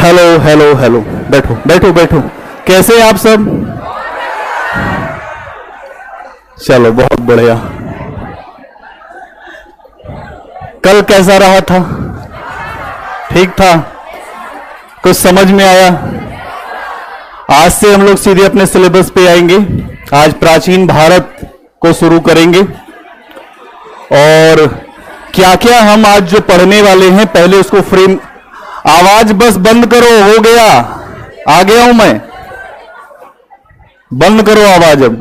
Hello hello hello, बैठो बैठो बैठो। कैसे हैं आप सब? चलो बहुत बढ़िया। कल कैसा रहा था? ठीक था? कुछ समझ में आया? आज से हम लोग सीधे अपने सिलेबस पे आएंगे। आज प्राचीन भारत को शुरू करेंगे और क्या क्या हम आज जो पढ़ने वाले हैं पहले उसको फ्रेम। आवाज बस बंद करो, हो गया, आ गया हूं मैं। बंद करो आवाज अब।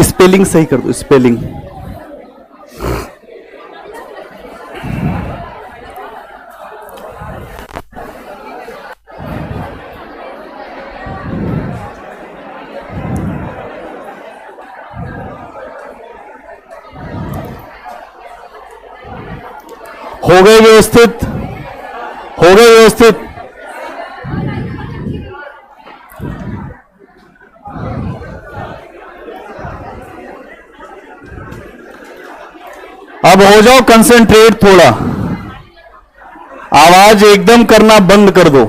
स्पेलिंग सही कर दो, स्पेलिंग। हो गए व्यवस्थित? हो गए व्यवस्थित? अब हो जाओ कंसंट्रेट थोड़ा। आवाज एकदम करना बंद कर दो।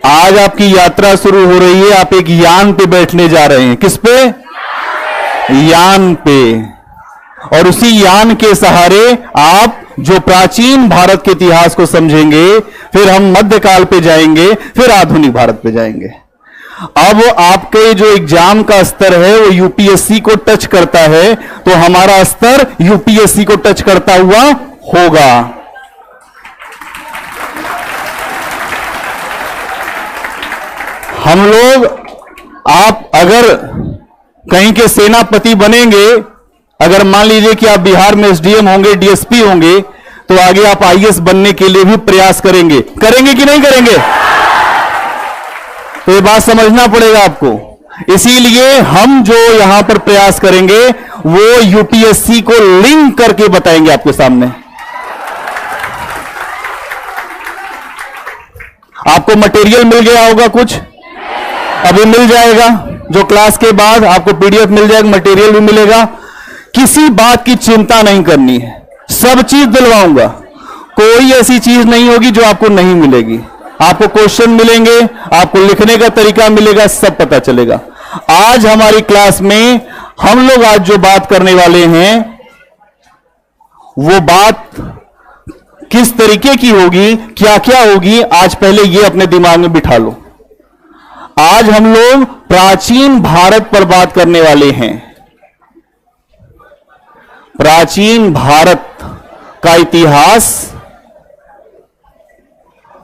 आज आपकी यात्रा शुरू हो रही है। आप एक यान पे बैठने जा रहे हैं। किस पे? यान पे। और उसी यान के सहारे आप जो प्राचीन भारत के इतिहास को समझेंगे, फिर हम मध्यकाल पे जाएंगे, फिर आधुनिक भारत पे जाएंगे। अब आपके जो एग्जाम का स्तर है वो यूपीएससी को टच करता है, तो हमारा स्तर यूपीएससी को टच करता हुआ होगा। हम लोग, आप अगर कहीं के सेनापति बनेंगे, अगर मान लीजिए कि आप बिहार में एसडीएम होंगे, डीएसपी होंगे, तो आगे आप आईएएस बनने के लिए भी प्रयास करेंगे। करेंगे कि नहीं करेंगे? तो ये बात समझना पड़ेगा आपको। इसीलिए हम जो यहां पर प्रयास करेंगे वो यूपीएससी को लिंक करके बताएंगे आपके सामने। आपको मटेरियल मिल गया होगा कुछ? अभी मिल जाएगा। जो क्लास के बाद आपको पीडीएफ मिल जाएगा, मटेरियल भी मिलेगा। किसी बात की चिंता नहीं करनी है, सब चीज दिलवाऊंगा। कोई ऐसी चीज नहीं होगी जो आपको नहीं मिलेगी। आपको क्वेश्चन मिलेंगे, आपको लिखने का तरीका मिलेगा, सब पता चलेगा। आज हमारी क्लास में हम लोग आज जो बात करने वाले हैं वो बात किस तरीके की होगी, क्या क्या होगी, आज पहले ये अपने दिमाग में बिठा लो। आज हम लोग प्राचीन भारत पर बात करने वाले हैं। प्राचीन भारत का इतिहास,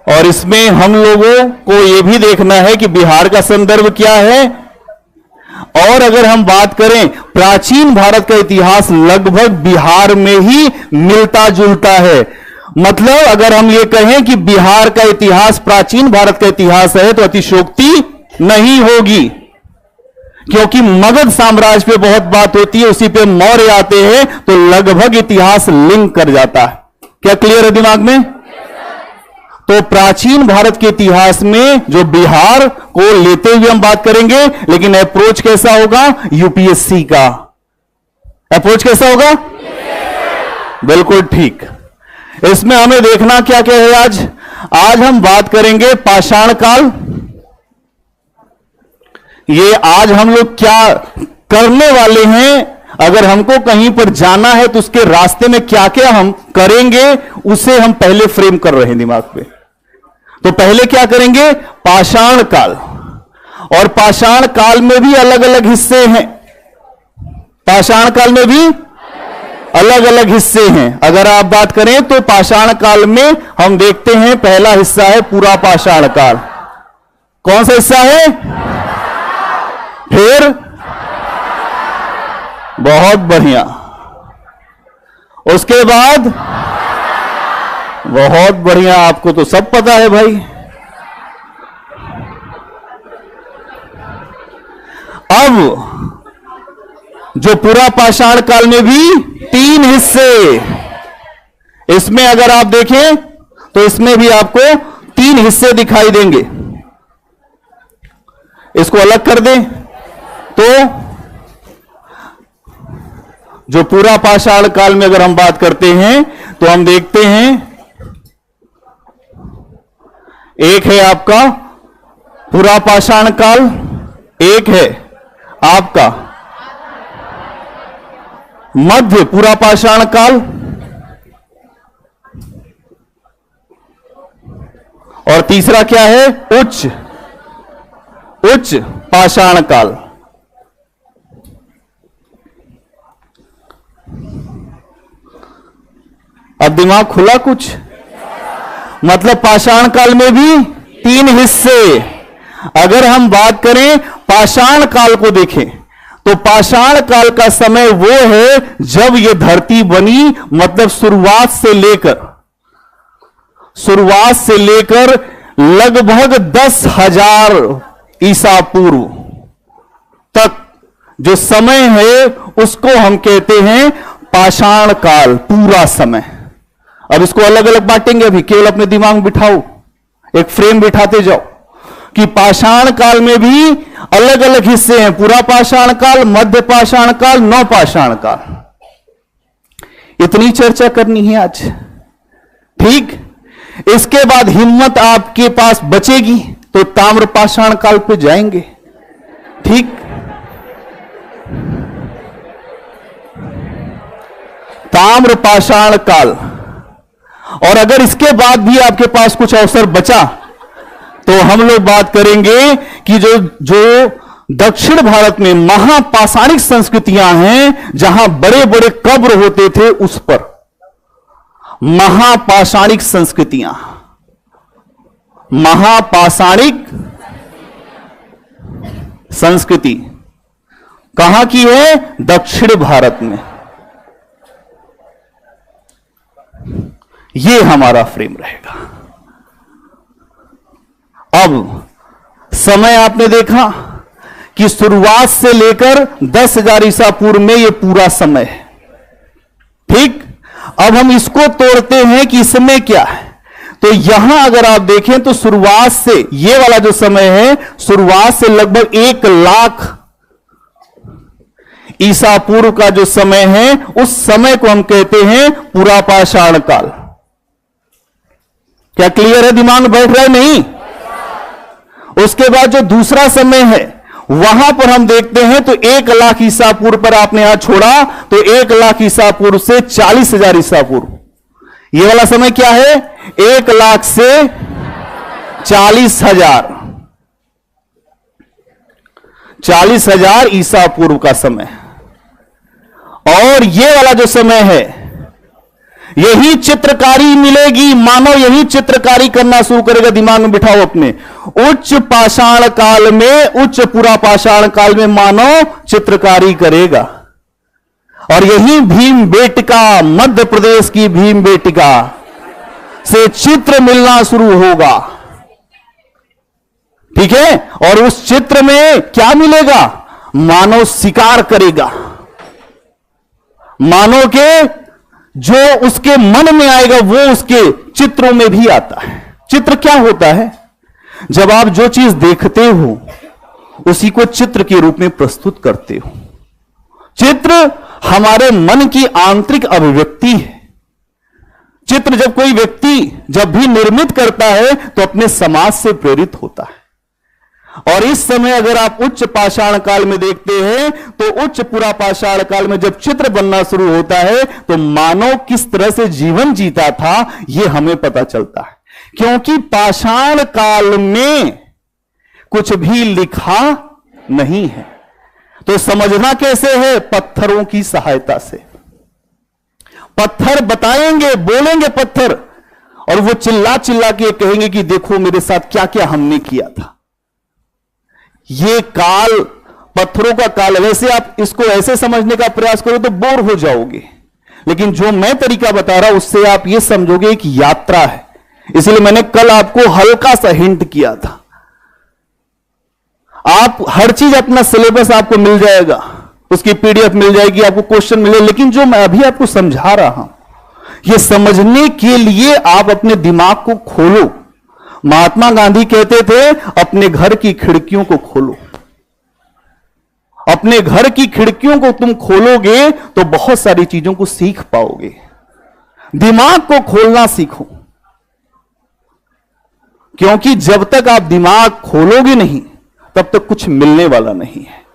और इसमें हम लोगों को यह भी देखना है कि बिहार का संदर्भ क्या है। और अगर हम बात करें, प्राचीन भारत का इतिहास लगभग बिहार में ही मिलता जुलता है। मतलब अगर हम ये कहें कि बिहार का इतिहास प्राचीन भारत का इतिहास है तो अतिशयोक्ति नहीं होगी, क्योंकि मगध साम्राज्य पे बहुत बात होती है, उसी पे मौर्य आते हैं, तो लगभग इतिहास लिंक कर जाता है। क्या क्लियर है दिमाग में? तो प्राचीन भारत के इतिहास में जो बिहार को लेते हुए हम बात करेंगे, लेकिन अप्रोच कैसा होगा? यूपीएससी का अप्रोच कैसा होगा? बिल्कुल ठीक। इसमें हमें देखना क्या क्या है। आज हम बात करेंगे पाषाण काल। ये आज हम लोग क्या करने वाले हैं, अगर हमको कहीं पर जाना है तो उसके रास्ते में क्या क्या हम करेंगे, उसे हम पहले फ्रेम कर रहे हैं दिमाग पे। तो पहले क्या करेंगे? पाषाण काल। और पाषाण काल में भी अलग अलग हिस्से हैं। पाषाण काल में भी अलग अलग हिस्से हैं। अगर आप बात करें तो पाषाण काल में हम देखते हैं पहला हिस्सा है पूरा पाषाण काल। कौन सा हिस्सा है? फिर बहुत बढ़िया। उसके बाद बहुत बढ़िया, आपको तो सब पता है भाई। अब जो पूरा पाषाण काल में भी 3 हिस्से, इसमें अगर आप देखें तो इसमें भी आपको 3 हिस्से दिखाई देंगे। इसको अलग कर दें तो जो पूरा पाषाण काल में अगर हम बात करते हैं तो हम देखते हैं, एक है आपका पूरा पाषाण काल, एक है आपका मध्य पूरा पाषाण काल, और तीसरा क्या है, उच्च पाषाण काल। अब दिमाग खुला कुछ? मतलब पाषाण काल में भी 3 हिस्से। अगर हम बात करें पाषाण काल को देखें तो पाषाण काल का समय वो है जब यह धरती बनी, मतलब शुरुआत से लेकर लगभग 10,000 ईसा पूर्व तक जो समय है उसको हम कहते हैं पाषाण काल, पूरा समय। अब इसको अलग अलग बांटेंगे, अभी केवल अपने दिमाग में बिठाओ, एक फ्रेम बिठाते जाओ कि पाषाण काल में भी अलग अलग हिस्से हैं, पूरा पाषाण काल, मध्य पाषाण काल, नव पाषाण काल। इतनी चर्चा करनी है आज, ठीक। इसके बाद हिम्मत आपके पास बचेगी तो ताम्र पाषाण काल पे जाएंगे, ठीक। ताम्र पाषाण काल। और अगर इसके बाद भी आपके पास कुछ अवसर बचा तो हम लोग बात करेंगे कि जो दक्षिण भारत में महापाषाणिक संस्कृतियां हैं, जहां बड़े बड़े कब्र होते थे, उस पर महापाषाणिक संस्कृतियां, महापाषाणिक संस्कृति कहां की है? दक्षिण भारत में। यह हमारा फ्रेम रहेगा। अब समय आपने देखा कि शुरुआत से लेकर 10,000 ईसा पूर्व में यह पूरा समय है, ठीक। अब हम इसको तोड़ते हैं कि इसमें क्या है। तो यहां अगर आप देखें तो शुरुआत से ये वाला जो समय है, शुरुआत से लगभग 1 लाख ईसा पूर्व का जो समय है, उस समय को हम कहते हैं पूरा पाषाण काल। क्या क्लियर है? दिमाग में बैठ रहा है? नहीं। उसके बाद जो दूसरा समय है वहां पर हम देखते हैं तो 1 लाख ईसा पूर्व पर आपने यहां छोड़ा तो 1 लाख ईसा पूर्व से 40,000 ईसा पूर्व, यह वाला समय क्या है? 1 लाख से 40,000, 40,000 ईसा पूर्व का समय। और यह वाला जो समय है, यही चित्रकारी मिलेगी, मानव यही चित्रकारी करना शुरू करेगा। दिमाग में बिठाओ अपने, उच्च पाषाण काल में, उच्च पूरा पाषाण काल में मानव चित्रकारी करेगा। और यही भीमबेटका, मध्य प्रदेश की भीमबेटका से चित्र मिलना शुरू होगा, ठीक है। और उस चित्र में क्या मिलेगा? मानव शिकार करेगा, मानव के जो उसके मन में आएगा वो उसके चित्रों में भी आता है। चित्र क्या होता है? जब आप जो चीज देखते हो उसी को चित्र के रूप में प्रस्तुत करते हो। चित्र हमारे मन की आंतरिक अभिव्यक्ति है। चित्र जब कोई व्यक्ति जब भी निर्मित करता है तो अपने समाज से प्रेरित होता है। और इस समय अगर आप उच्च पाषाण काल में देखते हैं तो उच्च पूरा पाषाण काल में जब चित्र बनना शुरू होता है तो मानव किस तरह से जीवन जीता था यह हमें पता चलता है, क्योंकि पाषाण काल में कुछ भी लिखा नहीं है। तो समझना कैसे है? पत्थरों की सहायता से। पत्थर बताएंगे, बोलेंगे पत्थर, और वो चिल्ला चिल्ला के कहेंगे कि देखो मेरे साथ क्या क्या हमने किया था। ये काल पत्थरों का काल है। वैसे आप इसको ऐसे समझने का प्रयास करो तो बोर हो जाओगे, लेकिन जो मैं तरीका बता रहा हूं उससे आप ये समझोगे कि यात्रा है। इसलिए मैंने कल आपको हल्का सा हिंट किया था। आप हर चीज, अपना सिलेबस आपको मिल जाएगा, उसकी पीडीएफ मिल जाएगी, आपको क्वेश्चन मिले, लेकिन जो मैं अभी आपको समझा रहा हूं यह समझने के लिए आप अपने दिमाग को खोलो। महात्मा गांधी कहते थे अपने घर की खिड़कियों को खोलो। अपने घर की खिड़कियों को तुम खोलोगे तो बहुत सारी चीजों को सीख पाओगे। दिमाग को खोलना सीखो, क्योंकि जब तक आप दिमाग खोलोगे नहीं तब तक कुछ मिलने वाला नहीं है।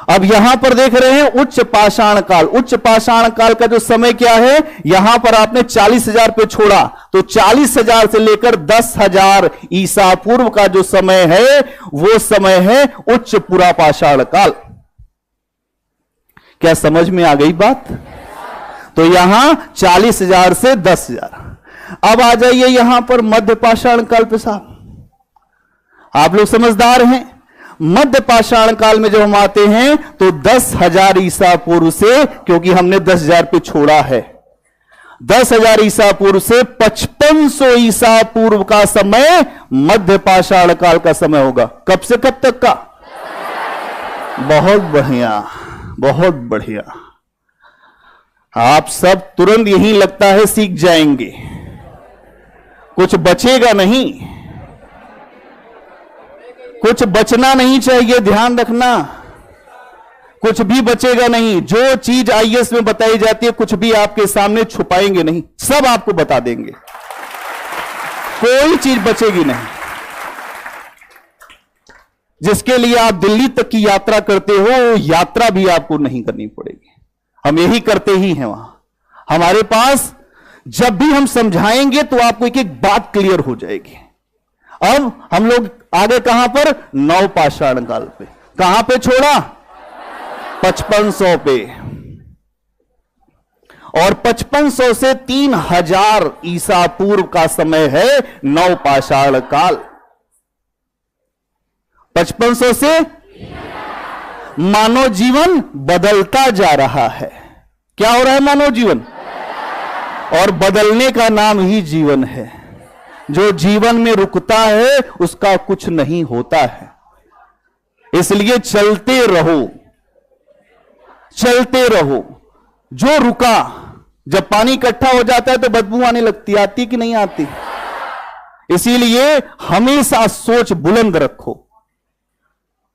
अब यहां पर देख रहे हैं उच्च पाषाण काल। उच्च पाषाण काल का जो समय क्या है, यहां पर आपने 40,000 पे छोड़ा तो 40,000 से लेकर 10,000 ईसा पूर्व का जो समय है वो समय है उच्च पूरा पाषाण काल। क्या समझ में आ गई बात? तो यहां 40,000 से 10,000। अब आ जाइए यहां पर मध्य पाषाण काल पे साहब, आप लोग समझदार हैं। मध्य पाषाण काल में जब हम आते हैं तो 10,000 ईसा पूर्व से, क्योंकि हमने 10,000 पे छोड़ा है, 10,000 ईसा पूर्व से 5500 ईसा पूर्व का समय मध्य पाषाण काल का समय होगा। कब से कब तक का? बहुत बढ़िया, बहुत बढ़िया। आप सब तुरंत यही लगता है सीख जाएंगे, कुछ बचेगा नहीं, कुछ बचना नहीं चाहिए, ध्यान रखना, कुछ भी बचेगा नहीं। जो चीज आईएएस में बताई जाती है कुछ भी आपके सामने छुपाएंगे नहीं, सब आपको बता देंगे, कोई चीज बचेगी नहीं। जिसके लिए आप दिल्ली तक की यात्रा करते हो, यात्रा भी आपको नहीं करनी पड़ेगी, हम यही करते ही हैं। वहां हमारे पास जब भी हम समझाएंगे तो आपको एक एक बात क्लियर हो जाएगी। अब हम लोग आगे कहां पर? नव पाषाण काल पे। कहां पे छोड़ा? 5500 पे। और 5500 से 3000 ईसा पूर्व का समय है नव पाषाण काल। 5500 से मानव जीवन बदलता जा रहा है। क्या हो रहा है? मानव जीवन, और बदलने का नाम ही जीवन है। जो जीवन में रुकता है उसका कुछ नहीं होता है, इसलिए चलते रहो, चलते रहो। जो रुका, जब पानी इकट्ठा हो जाता है तो बदबू आने लगती, आती कि नहीं आती? इसीलिए हमेशा सोच बुलंद रखो।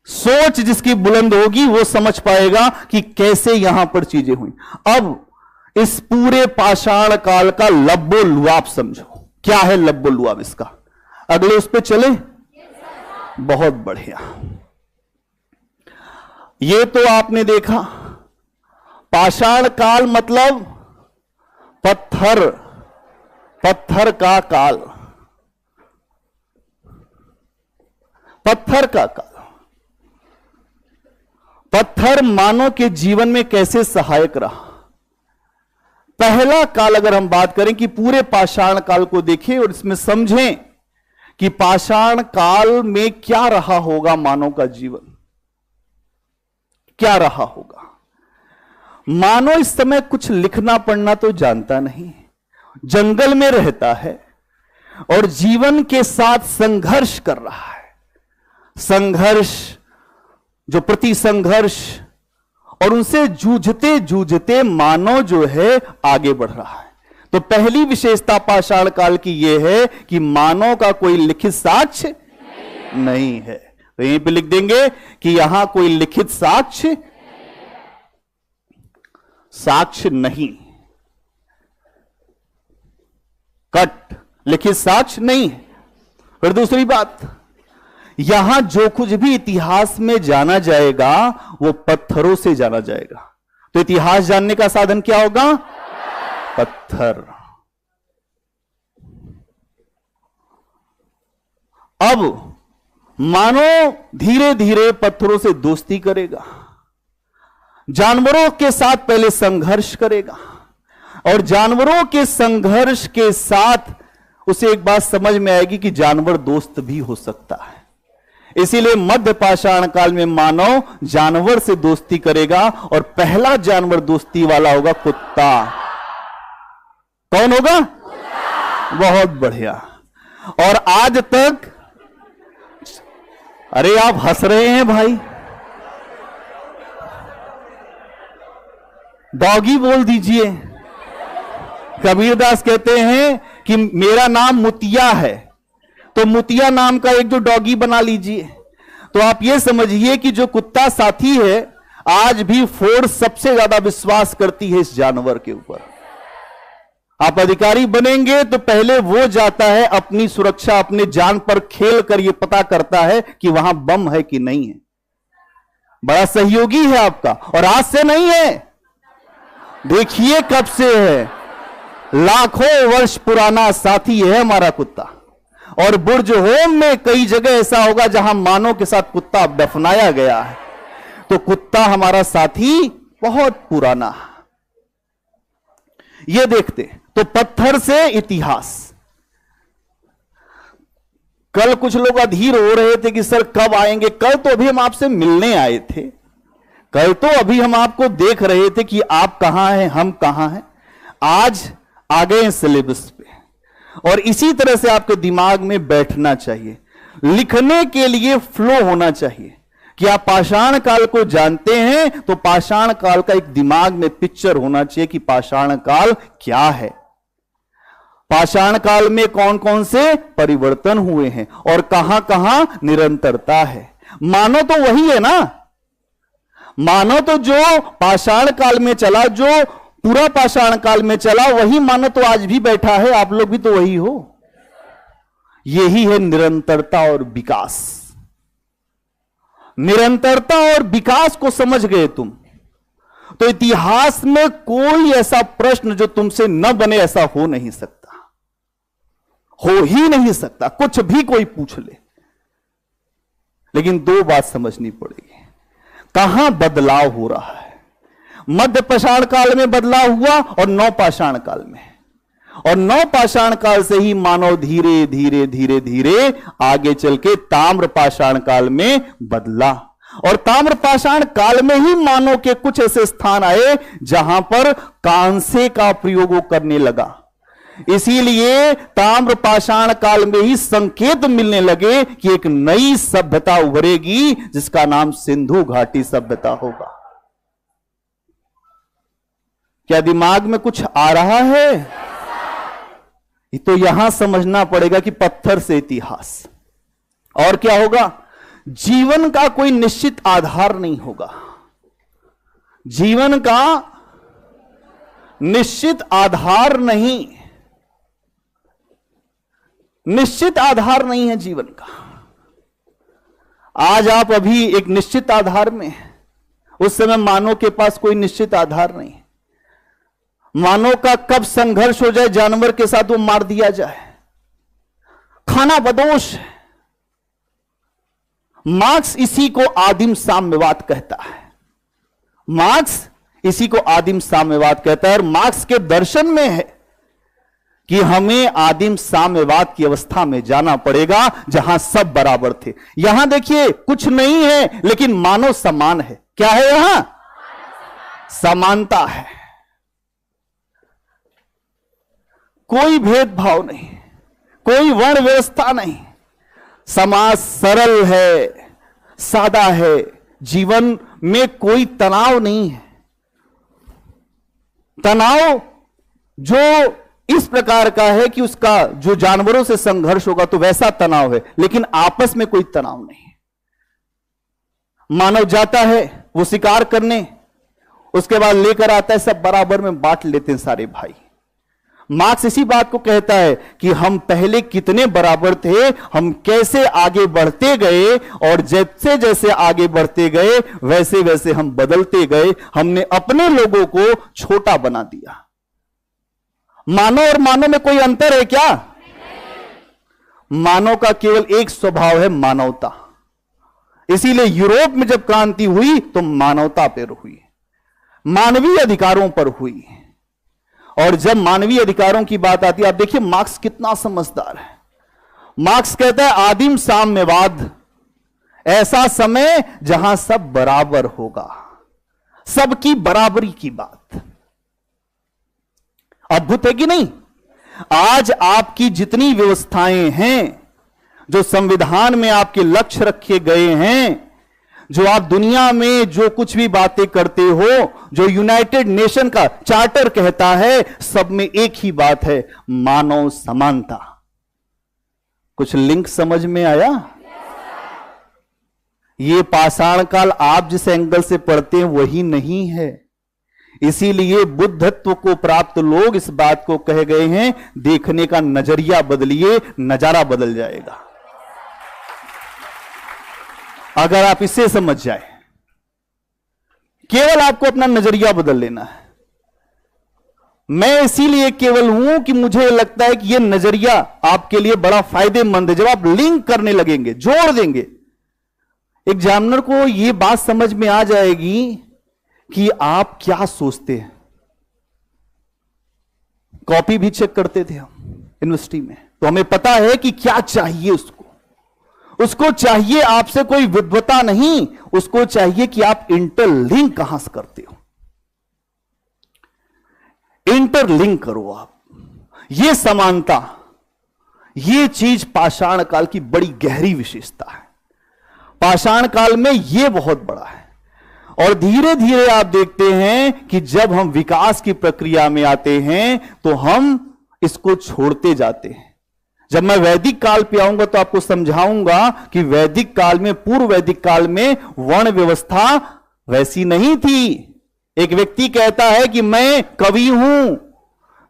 सोच जिसकी बुलंद होगी वो समझ पाएगा कि कैसे यहां पर चीजें हुई। अब इस पूरे पाषाण काल का लब्बो लुआब समझो। क्या है लब्बो लुआब इसका? अगले उस पे चले? बहुत बढ़िया। ये तो आपने देखा, पाषाण काल मतलब पत्थर, पत्थर का काल, पत्थर का काल। पत्थर मानव के जीवन में कैसे सहायक रहा? पहला काल अगर हम बात करें कि पूरे पाषाण काल को देखें और इसमें समझें कि पाषाण काल में क्या रहा होगा, मानव का जीवन क्या रहा होगा। मानव इस समय कुछ लिखना पढ़ना तो जानता नहीं, जंगल में रहता है और जीवन के साथ संघर्ष कर रहा है। संघर्ष, जो प्रति संघर्ष, और उनसे जूझते जूझते मानव जो है आगे बढ़ रहा है। तो पहली विशेषता पाषाण काल की यह है कि मानव का कोई लिखित साक्ष्य नहीं है। तो यहीं पे लिख देंगे कि यहां कोई लिखित साक्ष्य नहीं, कट, लिखित साक्ष्य नहीं। फिर दूसरी बात, यहां जो कुछ भी इतिहास में जाना जाएगा वो पत्थरों से जाना जाएगा। तो इतिहास जानने का साधन क्या होगा? पत्थर। अब मानव धीरे धीरे पत्थरों से दोस्ती करेगा, जानवरों के साथ पहले संघर्ष करेगा, और जानवरों के संघर्ष के साथ उसे एक बात समझ में आएगी कि जानवर दोस्त भी हो सकता है। इसीलिए मध्य पाषाण काल में मानव जानवर से दोस्ती करेगा, और पहला जानवर दोस्ती वाला होगा कुत्ता। कौन होगा? बहुत बढ़िया। और आज तक, अरे आप हंस रहे हैं भाई, डॉगी बोल दीजिए। कबीरदास कहते हैं कि मेरा नाम मुतिया है, तो मुतिया नाम का एक जो डॉगी बना लीजिए। तो आप यह समझिए कि जो कुत्ता साथी है, आज भी फोर्स सबसे ज्यादा विश्वास करती है इस जानवर के ऊपर। आप अधिकारी बनेंगे तो पहले वो जाता है अपनी सुरक्षा, अपने जान पर खेल कर यह पता करता है कि वहां बम है कि नहीं है। बड़ा सहयोगी है आपका, और आज से नहीं है, देखिए कब से है, लाखों वर्ष पुराना साथी है हमारा कुत्ता। और बुर्ज होम में कई जगह ऐसा होगा जहां मानव के साथ कुत्ता दफनाया गया है। तो कुत्ता हमारा साथी बहुत पुराना। यह देखते तो पत्थर से इतिहास। कल कुछ लोग अधीर हो रहे थे कि सर कब आएंगे। कल तो अभी हम आपसे मिलने आए थे, कल तो अभी हम आपको देख रहे थे कि आप कहां हैं, हम कहां हैं। आज आ गए सिलेबस पे, और इसी तरह से आपके दिमाग में बैठना चाहिए। लिखने के लिए फ्लो होना चाहिए कि आप पाषाण काल को जानते हैं तो पाषाण काल का एक दिमाग में पिक्चर होना चाहिए कि पाषाण काल क्या है, पाषाण काल में कौन कौन से परिवर्तन हुए हैं और कहां कहां निरंतरता है। मानो तो वही है ना, मानो तो जो पाषाण काल में चला, जो पूरा पाषाण काल में चला, वही मानो तो आज भी बैठा है। आप लोग भी तो वही हो। यही है निरंतरता और विकास। निरंतरता और विकास को समझ गए तुम, तो इतिहास में कोई ऐसा प्रश्न जो तुमसे न बने ऐसा हो नहीं सकता, हो ही नहीं सकता। कुछ भी कोई पूछ ले, लेकिन दो बात समझनी पड़ेगी, कहां बदलाव हो रहा है। मध्य पाषाण काल में बदलाव हुआ और नव पाषाण काल में, और नव पाषाण काल से ही मानव धीरे धीरे धीरे धीरे आगे चल के ताम्र पाषाण काल में बदला। और ताम्र पाषाण काल में ही मानव के कुछ ऐसे स्थान आए जहां पर कांसे का प्रयोग करने लगा। इसीलिए ताम्र पाषाण काल में ही संकेत मिलने लगे कि एक नई सभ्यता उभरेगी जिसका नाम सिंधु घाटी सभ्यता होगा। क्या दिमाग में कुछ आ रहा है? तो यहां समझना पड़ेगा कि पत्थर से इतिहास। और क्या होगा? जीवन का कोई निश्चित आधार नहीं होगा। जीवन का निश्चित आधार नहीं, निश्चित आधार नहीं है जीवन का। आज आप अभी एक निश्चित आधार में, उस समय मानव के पास कोई निश्चित आधार नहीं। मानव का कब संघर्ष हो जाए जानवर के साथ, वो मार दिया जाए, खाना बदोश है। मार्क्स इसी को आदिम साम्यवाद कहता है। मार्क्स इसी को आदिम साम्यवाद कहता है। और मार्क्स के दर्शन में है कि हमें आदिम साम्यवाद की अवस्था में जाना पड़ेगा जहां सब बराबर थे। यहां देखिए कुछ नहीं है लेकिन मानव समान है। क्या है? यहां समानता है, कोई भेदभाव नहीं, कोई वर्ण व्यवस्था नहीं। समाज सरल है, सादा है, जीवन में कोई तनाव नहीं है। तनाव जो इस प्रकार का है कि उसका जो जानवरों से संघर्ष होगा तो वैसा तनाव है, लेकिन आपस में कोई तनाव नहीं है। मानव जाता है वो शिकार करने, उसके बाद लेकर आता है, सब बराबर में बांट लेते हैं सारे भाई। मार्क्स इसी बात को कहता है कि हम पहले कितने बराबर थे, हम कैसे आगे बढ़ते गए, और जैसे जैसे आगे बढ़ते गए वैसे वैसे हम बदलते गए। हमने अपने लोगों को छोटा बना दिया। मानव और मानव में कोई अंतर है क्या? मानव का केवल एक स्वभाव है, मानवता। इसीलिए यूरोप में जब क्रांति हुई तो मानवता पर हुई, मानवीय अधिकारों पर हुई। और जब मानवीय अधिकारों की बात आती है, आप देखिए मार्क्स कितना समझदार है। मार्क्स कहता है आदिम साम्यवाद, ऐसा समय जहां सब बराबर होगा, सबकी बराबरी की बात। अद्भुत है कि नहीं? आज आपकी जितनी व्यवस्थाएं हैं, जो संविधान में आपके लक्ष्य रखे गए हैं, जो आप दुनिया में जो कुछ भी बातें करते हो, जो यूनाइटेड नेशन का चार्टर कहता है, सब में एक ही बात है, मानव समानता। कुछ लिंक समझ में आया? ये पाषाण काल आप जिस एंगल से पढ़ते हैं वही नहीं है। इसीलिए बुद्धत्व को प्राप्त लोग इस बात को कह गए हैं, देखने का नजरिया बदलिए, नजारा बदल जाएगा। अगर आप इसे समझ जाए, केवल आपको अपना नजरिया बदल लेना है। मैं इसीलिए केवल हूं कि मुझे लगता है कि यह नजरिया आपके लिए बड़ा फायदेमंद है। जब आप लिंक करने लगेंगे, जोड़ देंगे, एग्जामिनर को यह बात समझ में आ जाएगी कि आप क्या सोचते हैं। कॉपी भी चेक करते थे हम यूनिवर्सिटी में, तो हमें पता है कि क्या चाहिए उसको चाहिए आपसे कोई विद्वता नहीं, उसको चाहिए कि आप इंटरलिंक कहां से करते हो। इंटरलिंक करो आप। यह समानता, यह चीज पाषाण काल की बड़ी गहरी विशेषता है। पाषाण काल में यह बहुत बड़ा है। और धीरे धीरे आप देखते हैं कि जब हम विकास की प्रक्रिया में आते हैं तो हम इसको छोड़ते जाते हैं। जब मैं वैदिक काल पे आऊंगा तो आपको समझाऊंगा कि वैदिक काल में, पूर्व वैदिक काल में वर्ण व्यवस्था वैसी नहीं थी। एक व्यक्ति कहता है कि मैं कवि हूं,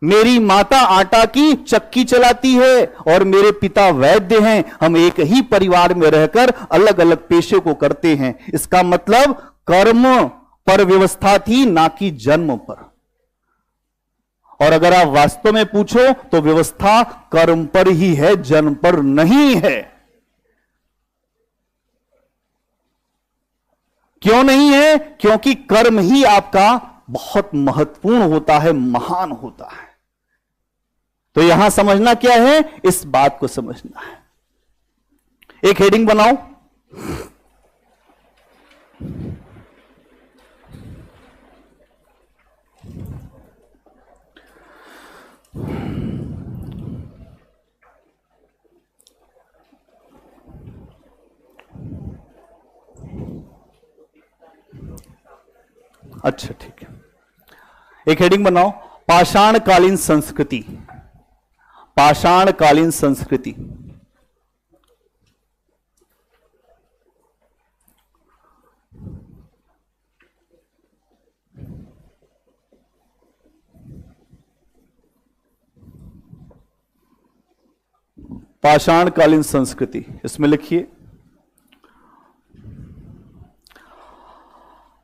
मेरी माता आटा की चक्की चलाती है और मेरे पिता वैद्य हैं, हम एक ही परिवार में रहकर अलग अलग पेशे को करते हैं। इसका मतलब कर्म पर व्यवस्था थी, ना कि जन्म पर। और अगर आप वास्तव में पूछो तो व्यवस्था कर्म पर ही है, जन्म पर नहीं है। क्यों नहीं है? क्योंकि कर्म ही आपका बहुत महत्वपूर्ण होता है, महान होता है। तो यहां समझना क्या है, इस बात को समझना है। एक हेडिंग बनाओ, अच्छा ठीक है, एक हेडिंग बनाओ, पाषाणकालीन संस्कृति। पाषाणकालीन संस्कृति। पाषाणकालीन संस्कृति, इसमें लिखिए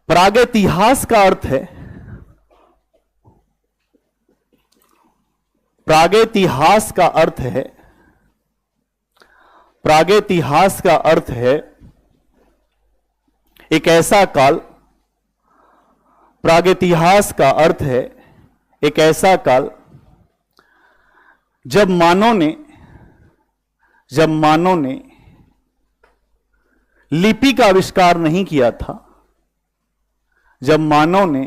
प्रागैतिहास का अर्थ है, प्रागैतिहास का अर्थ है, प्रागैतिहास का अर्थ है एक ऐसा काल। प्रागैतिहास का अर्थ है एक ऐसा काल जब मानव ने लिपि का आविष्कार नहीं किया था। जब मानव ने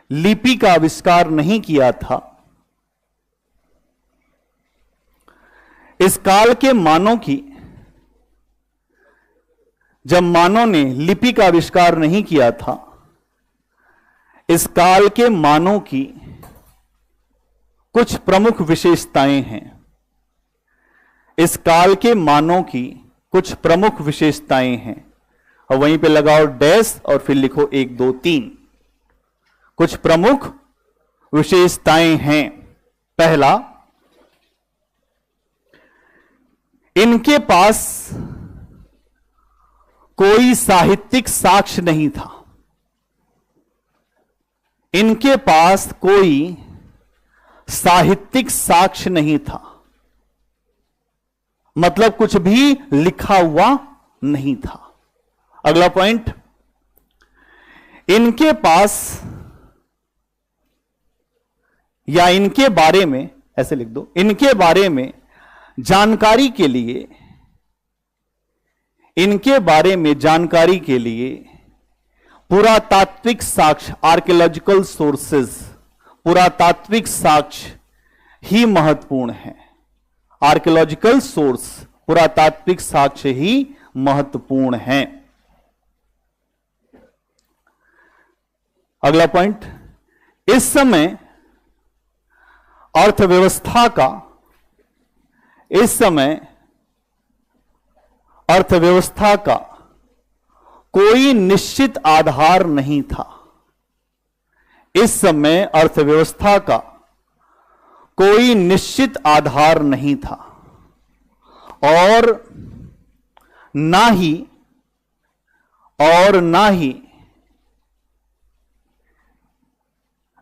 लिपि का आविष्कार नहीं किया था, इस काल के मानव की, जब मानव ने लिपि का आविष्कार नहीं किया था, इस काल के मानव की कुछ प्रमुख विशेषताएं हैं। इस काल के मानव की कुछ प्रमुख विशेषताएं हैं, और वहीं पे लगाओ डैश और फिर लिखो 1 2 3। कुछ प्रमुख विशेषताएं हैं। पहला, इनके पास कोई साहित्यिक साक्ष्य नहीं था। इनके पास कोई साहित्यिक साक्ष्य नहीं था, मतलब कुछ भी लिखा हुआ नहीं था। अगला पॉइंट, इनके पास या इनके बारे में, ऐसे लिख दो, इनके बारे में जानकारी के लिए, इनके बारे में जानकारी के लिए पुरातात्विक साक्ष्य, आर्कियोलॉजिकल सोर्सेज, पुरातात्विक साक्ष्य ही महत्वपूर्ण है। आर्कियोलॉजिकल सोर्स, पुरातात्विक साक्ष्य ही महत्वपूर्ण है। अगला पॉइंट, इस समय अर्थव्यवस्था का, इस समय अर्थव्यवस्था का कोई निश्चित आधार नहीं था। इस समय अर्थव्यवस्था का कोई निश्चित आधार नहीं था और ना ही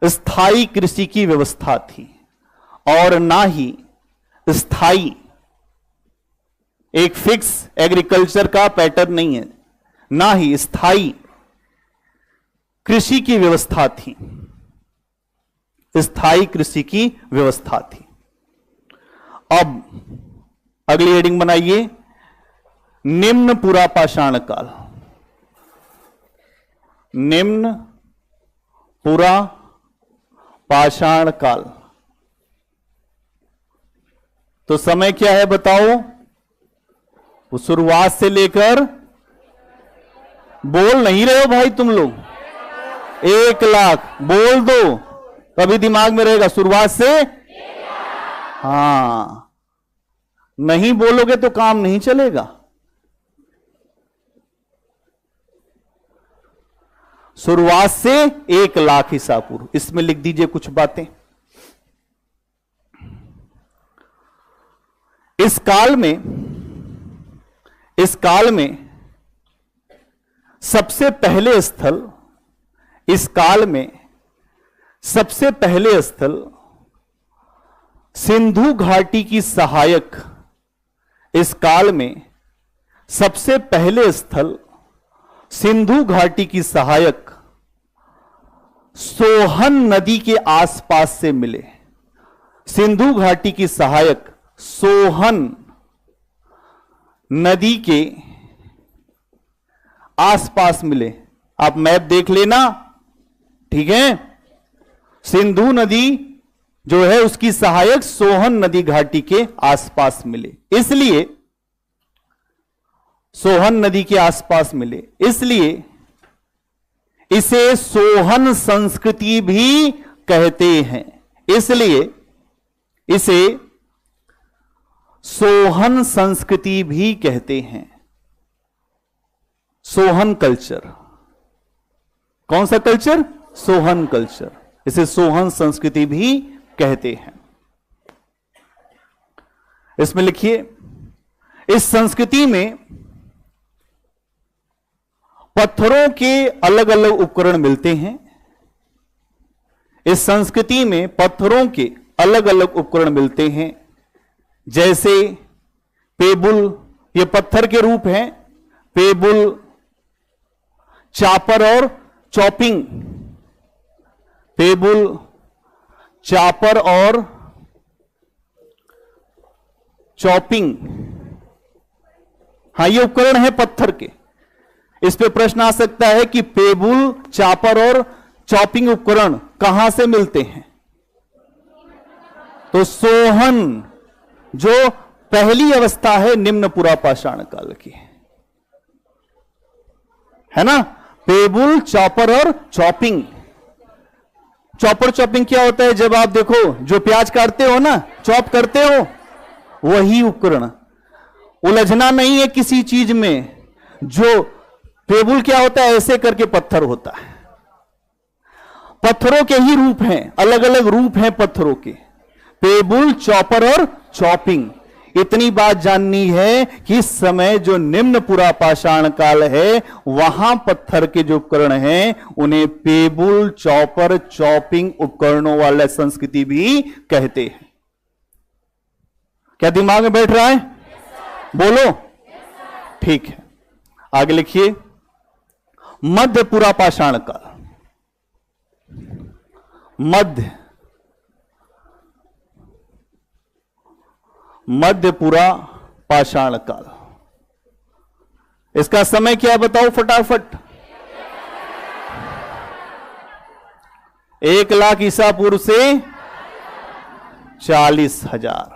स्थायी कृषि की व्यवस्था थी और ना ही स्थायी एक फिक्स एग्रीकल्चर का पैटर्न नहीं है, ना ही स्थायी कृषि की व्यवस्था थी, स्थायी कृषि की व्यवस्था थी। अब अगली हेडिंग बनाइए, निम्न पुरा पाषाण काल। निम्न पुरा पाषाण काल। तो समय क्या है बताओ? वो शुरुआत से लेकर, बोल नहीं रहे हो भाई तुम लोग, 1,00,000 बोल दो तभी दिमाग में रहेगा। शुरुआत से, हां, नहीं बोलोगे तो काम नहीं चलेगा। शुरुआत से 1,00,000 ईसा पूर्व, इसमें लिख दीजिए कुछ बातें। इस काल में सबसे पहले स्थल, इस काल में सबसे पहले स्थल सिंधु घाटी की सहायक, इस काल में सबसे पहले स्थल सिंधु घाटी की सहायक सोहन नदी के आसपास से मिले। सिंधु घाटी की सहायक सोहन नदी के आसपास मिले। आप मैप देख लेना, ठीक है। सिंधु नदी जो है उसकी सहायक सोहन नदी घाटी के आसपास मिले, इसलिए सोहन नदी के आसपास मिले, इसलिए इसे सोहन संस्कृति भी कहते हैं। इसलिए इसे सोहन संस्कृति भी कहते हैं। सोहन कल्चर, कौन सा कल्चर? सोहन कल्चर, इसे सोहन संस्कृति भी कहते हैं। इसमें लिखिए, इस संस्कृति में पत्थरों के अलग अलग उपकरण मिलते हैं। इस संस्कृति में पत्थरों के अलग अलग उपकरण मिलते हैं, जैसे पेबुल, ये पत्थर के रूप हैं। पेबुल, चापर और चॉपिंग। पेबुल, चापर और चॉपिंग, हां, ये उपकरण है पत्थर के। इस पे प्रश्न आ सकता है कि पेबुल, चापर और चॉपिंग उपकरण कहां से मिलते हैं? तो सोहन, जो पहली अवस्था है निम्न पुरा पाषाण काल की, है ना। पेबुल, चॉपर और चॉपिंग। चॉपर चॉपिंग क्या होता है? जब आप देखो जो प्याज काटते हो ना, चॉप करते हो, वही उपकरण। उलझना नहीं है किसी चीज में। जो पेबुल क्या होता है? ऐसे करके पत्थर होता है। पत्थरों के ही रूप हैं, अलग अलग रूप हैं पत्थरों के। पेबुल, चॉपर और चॉपिंग। इतनी बात जाननी है कि इस समय जो निम्न पुरा पाषाण काल है, वहां पत्थर के जो उपकरण हैं उन्हें पेबुल, चॉपर, चॉपिंग उपकरणों वाला संस्कृति भी कहते हैं। क्या दिमाग में बैठ रहा है? बोलो। ठीक है, आगे लिखिए, मध्य पुरा पाषाण काल। मध्य पुरा पाषाण काल, इसका समय क्या बताओ फटाफट? 1,00,000 ईसा पूर्व से 40,000।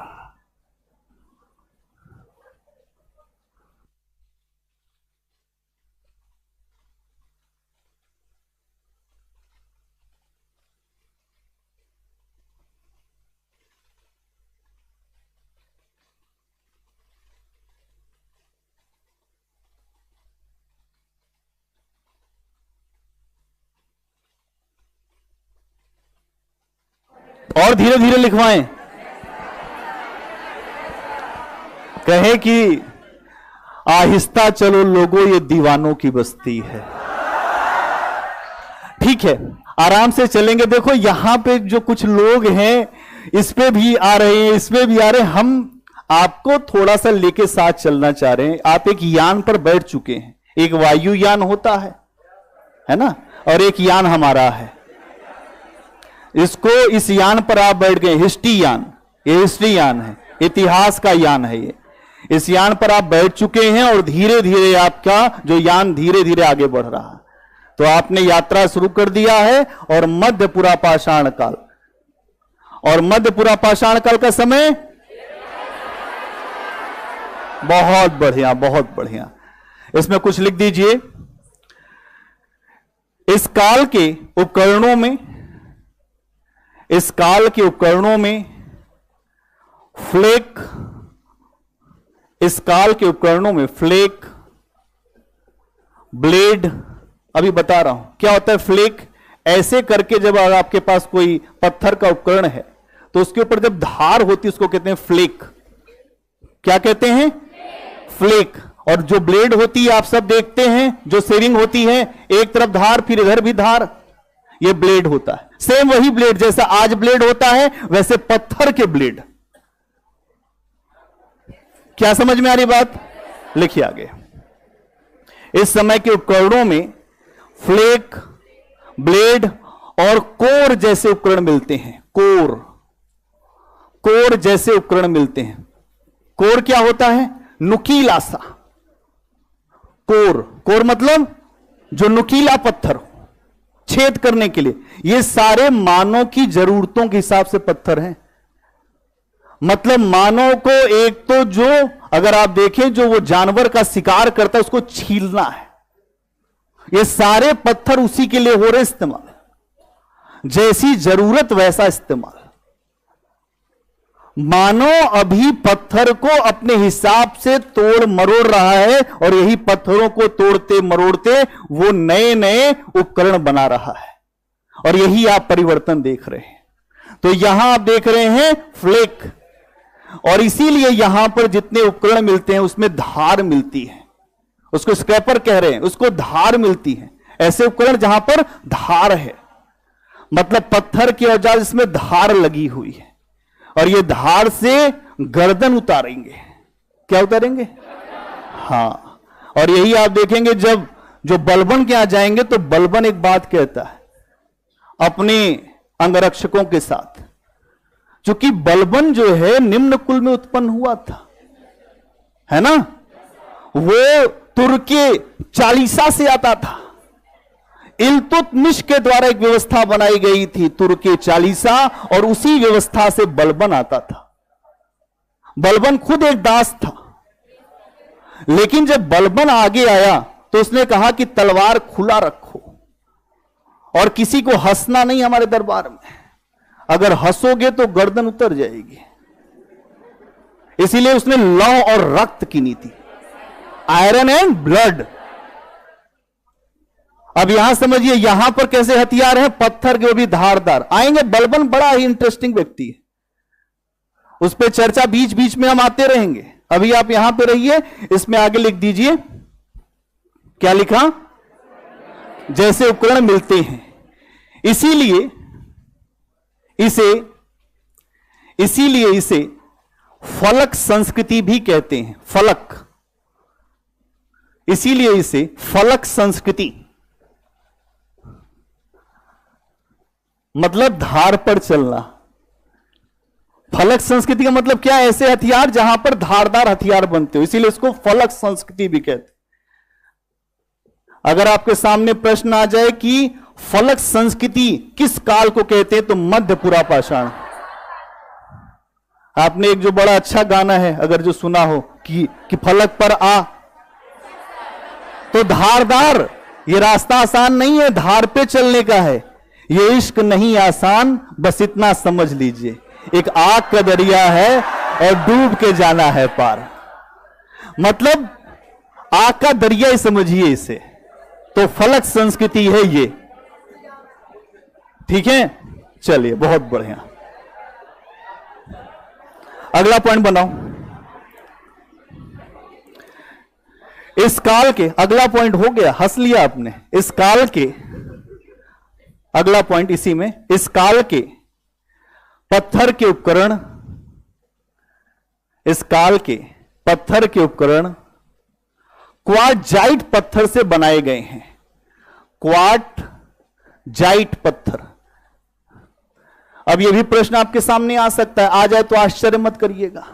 और धीरे धीरे लिखवाएं। कहे कि आहिस्ता चलो लोगों, ये दीवानों की बस्ती है। ठीक है, आराम से चलेंगे। देखो यहां पे जो कुछ लोग हैं, इस पे भी आ रहे हैं, इस पे भी आ रहे हैं। हम आपको थोड़ा सा लेके साथ चलना चाह रहे हैं। आप एक यान पर बैठ चुके हैं, एक वायुयान होता है ना, और एक यान हमारा है। इस यान पर आप बैठ गए, हिस्ट्री यान। ये हिस्ट्री यान है, इतिहास का यान है ये। इस यान पर आप बैठ चुके हैं और धीरे धीरे आपका जो यान धीरे धीरे आगे बढ़ रहा है। तो आपने यात्रा शुरू कर दिया है। और मध्यपुरा पाषाण काल, और मध्यपुरा पाषाण काल का समय, बहुत बढ़िया, बहुत बढ़िया। इसमें कुछ लिख दीजिए। इस काल के उपकरणों में, इस काल के उपकरणों में फ्लेक, इस काल के उपकरणों में फ्लेक, ब्लेड, अभी बता रहा हूं क्या होता है फ्लेक। ऐसे करके जब आपके पास कोई पत्थर का उपकरण है तो उसके ऊपर जब धार होती है उसको कहते हैं फ्लेक। क्या कहते हैं? फ्लेक। और जो ब्लेड होती है आप सब देखते हैं, जो शेविंग होती है, एक तरफ धार फिर इधर भी धार, ये ब्लेड होता है। सेम वही ब्लेड, जैसा आज ब्लेड होता है वैसे पत्थर के ब्लेड। क्या समझ में आ रही बात? लिखिए आगे। इस समय के उपकरणों में फ्लेक, ब्लेड और कोर जैसे उपकरण मिलते हैं। कोर जैसे उपकरण मिलते हैं। कोर क्या होता है? नुकीला सा। कोर मतलब जो नुकीला पत्थर हो, छेद करने के लिए। ये सारे मानव की जरूरतों के हिसाब से पत्थर हैं। मतलब मानव को एक तो जो, अगर आप देखें, जो वो जानवर का शिकार करता है उसको छीलना है, ये सारे पत्थर उसी के लिए हो रहे इस्तेमाल। जैसी जरूरत वैसा इस्तेमाल। मानव अभी पत्थर को अपने हिसाब से तोड़ मरोड़ रहा है और यही पत्थरों को तोड़ते मरोड़ते वो नए नए उपकरण बना रहा है। और यही आप परिवर्तन देख रहे हैं। तो यहां आप देख रहे हैं फ्लेक, और इसीलिए यहां पर जितने उपकरण मिलते हैं उसमें धार मिलती है। उसको स्क्रैपर कह रहे हैं, उसको धार मिलती है। ऐसे उपकरण जहां पर धार है, मतलब पत्थर के औजार जिसमें धार लगी हुई है, और ये धार से गर्दन उतारेंगे। क्या उतारेंगे? हां। और यही आप देखेंगे जब जो बलबन के यहां जाएंगे तो बलबन एक बात कहता है अपने अंगरक्षकों के साथ, क्योंकि बलबन जो है निम्न कुल में उत्पन्न हुआ था, है ना। वो तुर्के चालीसा से आता था। इल्तुतमिश के द्वारा एक व्यवस्था बनाई गई थी तुर्के चालीसा, और उसी व्यवस्था से बलबन आता था। बलबन खुद एक दास था, लेकिन जब बलबन आगे आया तो उसने कहा कि तलवार खुला रखो और किसी को हंसना नहीं हमारे दरबार में। अगर हंसोगे तो गर्दन उतर जाएगी। इसीलिए उसने लौह और रक्त की नीति, आयरन एंड ब्लड। अब यहां समझिए यहां पर कैसे हथियार है, पत्थर के, वो भी धारदार। आएंगे, बलबन बड़ा ही इंटरेस्टिंग व्यक्ति है, उस पर चर्चा बीच बीच में हम आते रहेंगे। अभी आप यहां पे रहिए। इसमें आगे लिख दीजिए, क्या लिखा? जैसे उपकरण मिलते हैं। इसीलिए इसे फलक संस्कृति भी कहते हैं। फलक, इसीलिए इसे फलक संस्कृति, मतलब धार पर चलना। फलक संस्कृति का मतलब क्या है? ऐसे हथियार जहां पर धारदार हथियार बनते हो, इसीलिए इसको फलक संस्कृति भी कहते हैं। अगर आपके सामने प्रश्न आ जाए कि फलक संस्कृति किस काल को कहते हैं, तो मध्यपुरा पाषाण। आपने एक जो बड़ा अच्छा गाना है अगर जो सुना हो कि फलक पर आ, तो धारदार, ये रास्ता आसान नहीं है, धार पे चलने का है। ये इश्क नहीं आसान, बस इतना समझ लीजिए, एक आग का दरिया है और डूब के जाना है पार। मतलब आग का दरिया ही समझिए इसे। तो फलक संस्कृति है ये। ठीक है, चलिए, बहुत बढ़िया। अगला पॉइंट बनाओ। इस काल के, अगला पॉइंट हो गया, हंस लिया आपने। इस काल के, अगला पॉइंट इसी में, इस काल के पत्थर के उपकरण, इस काल के पत्थर के उपकरण क्वार्टजाइट पत्थर से बनाए गए हैं। क्वार्टजाइट पत्थर। अब यह भी प्रश्न आपके सामने आ सकता है, आ जाए तो आश्चर्य मत करिएगा।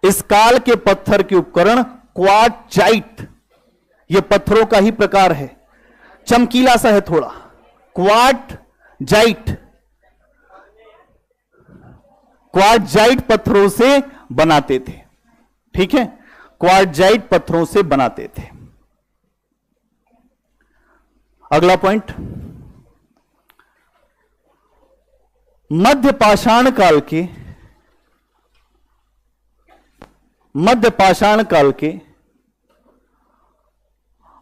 इस काल के पत्थर के उपकरण क्वार्टजाइट, यह पत्थरों का ही प्रकार है, चमकीला सा है थोड़ा। क्वार्टजाइट, क्वार्टजाइट पत्थरों से बनाते थे। ठीक है, क्वार्टजाइट पत्थरों से बनाते थे। अगला पॉइंट, मध्य पाषाण काल के, मध्य पाषाण काल के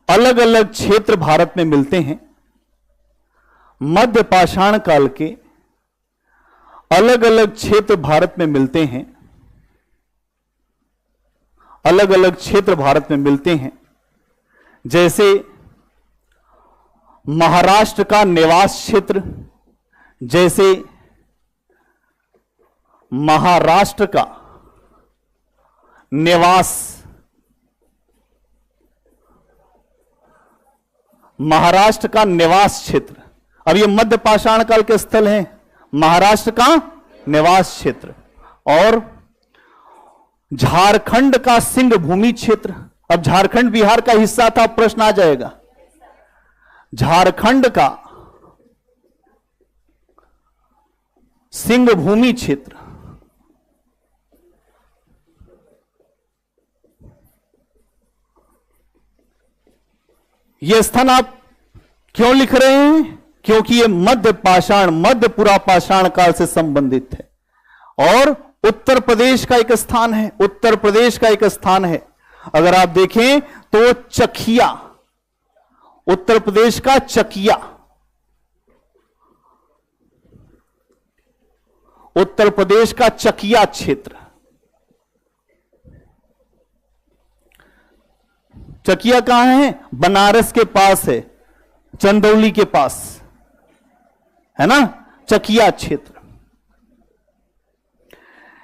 अलग अलग क्षेत्र भारत में मिलते हैं। मध्य पाषाण काल के अलग अलग क्षेत्र भारत में मिलते हैं, अलग अलग क्षेत्र भारत में मिलते हैं। जैसे महाराष्ट्र का निवास क्षेत्र, जैसे महाराष्ट्र का निवास, महाराष्ट्र का निवास क्षेत्र। अब ये मध्य पाषाण काल के स्थल हैं, महाराष्ट्र का निवास क्षेत्र। और झारखंड का सिंह भूमि क्षेत्र। अब झारखंड बिहार का हिस्सा था, प्रश्न आ जाएगा। झारखंड का सिंह भूमि क्षेत्र। यह स्थान आप क्यों लिख रहे हैं? क्योंकि यह मध्य पाषाण, मध्य पुरा पाषाण काल से संबंधित है। और उत्तर प्रदेश का एक स्थान है, उत्तर प्रदेश का एक स्थान है। अगर आप देखें तो चकिया, उत्तर प्रदेश का चकिया, उत्तर प्रदेश का चकिया क्षेत्र। चकिया कहां है? बनारस के पास है, चंदौली के पास है ना, चकिया क्षेत्र।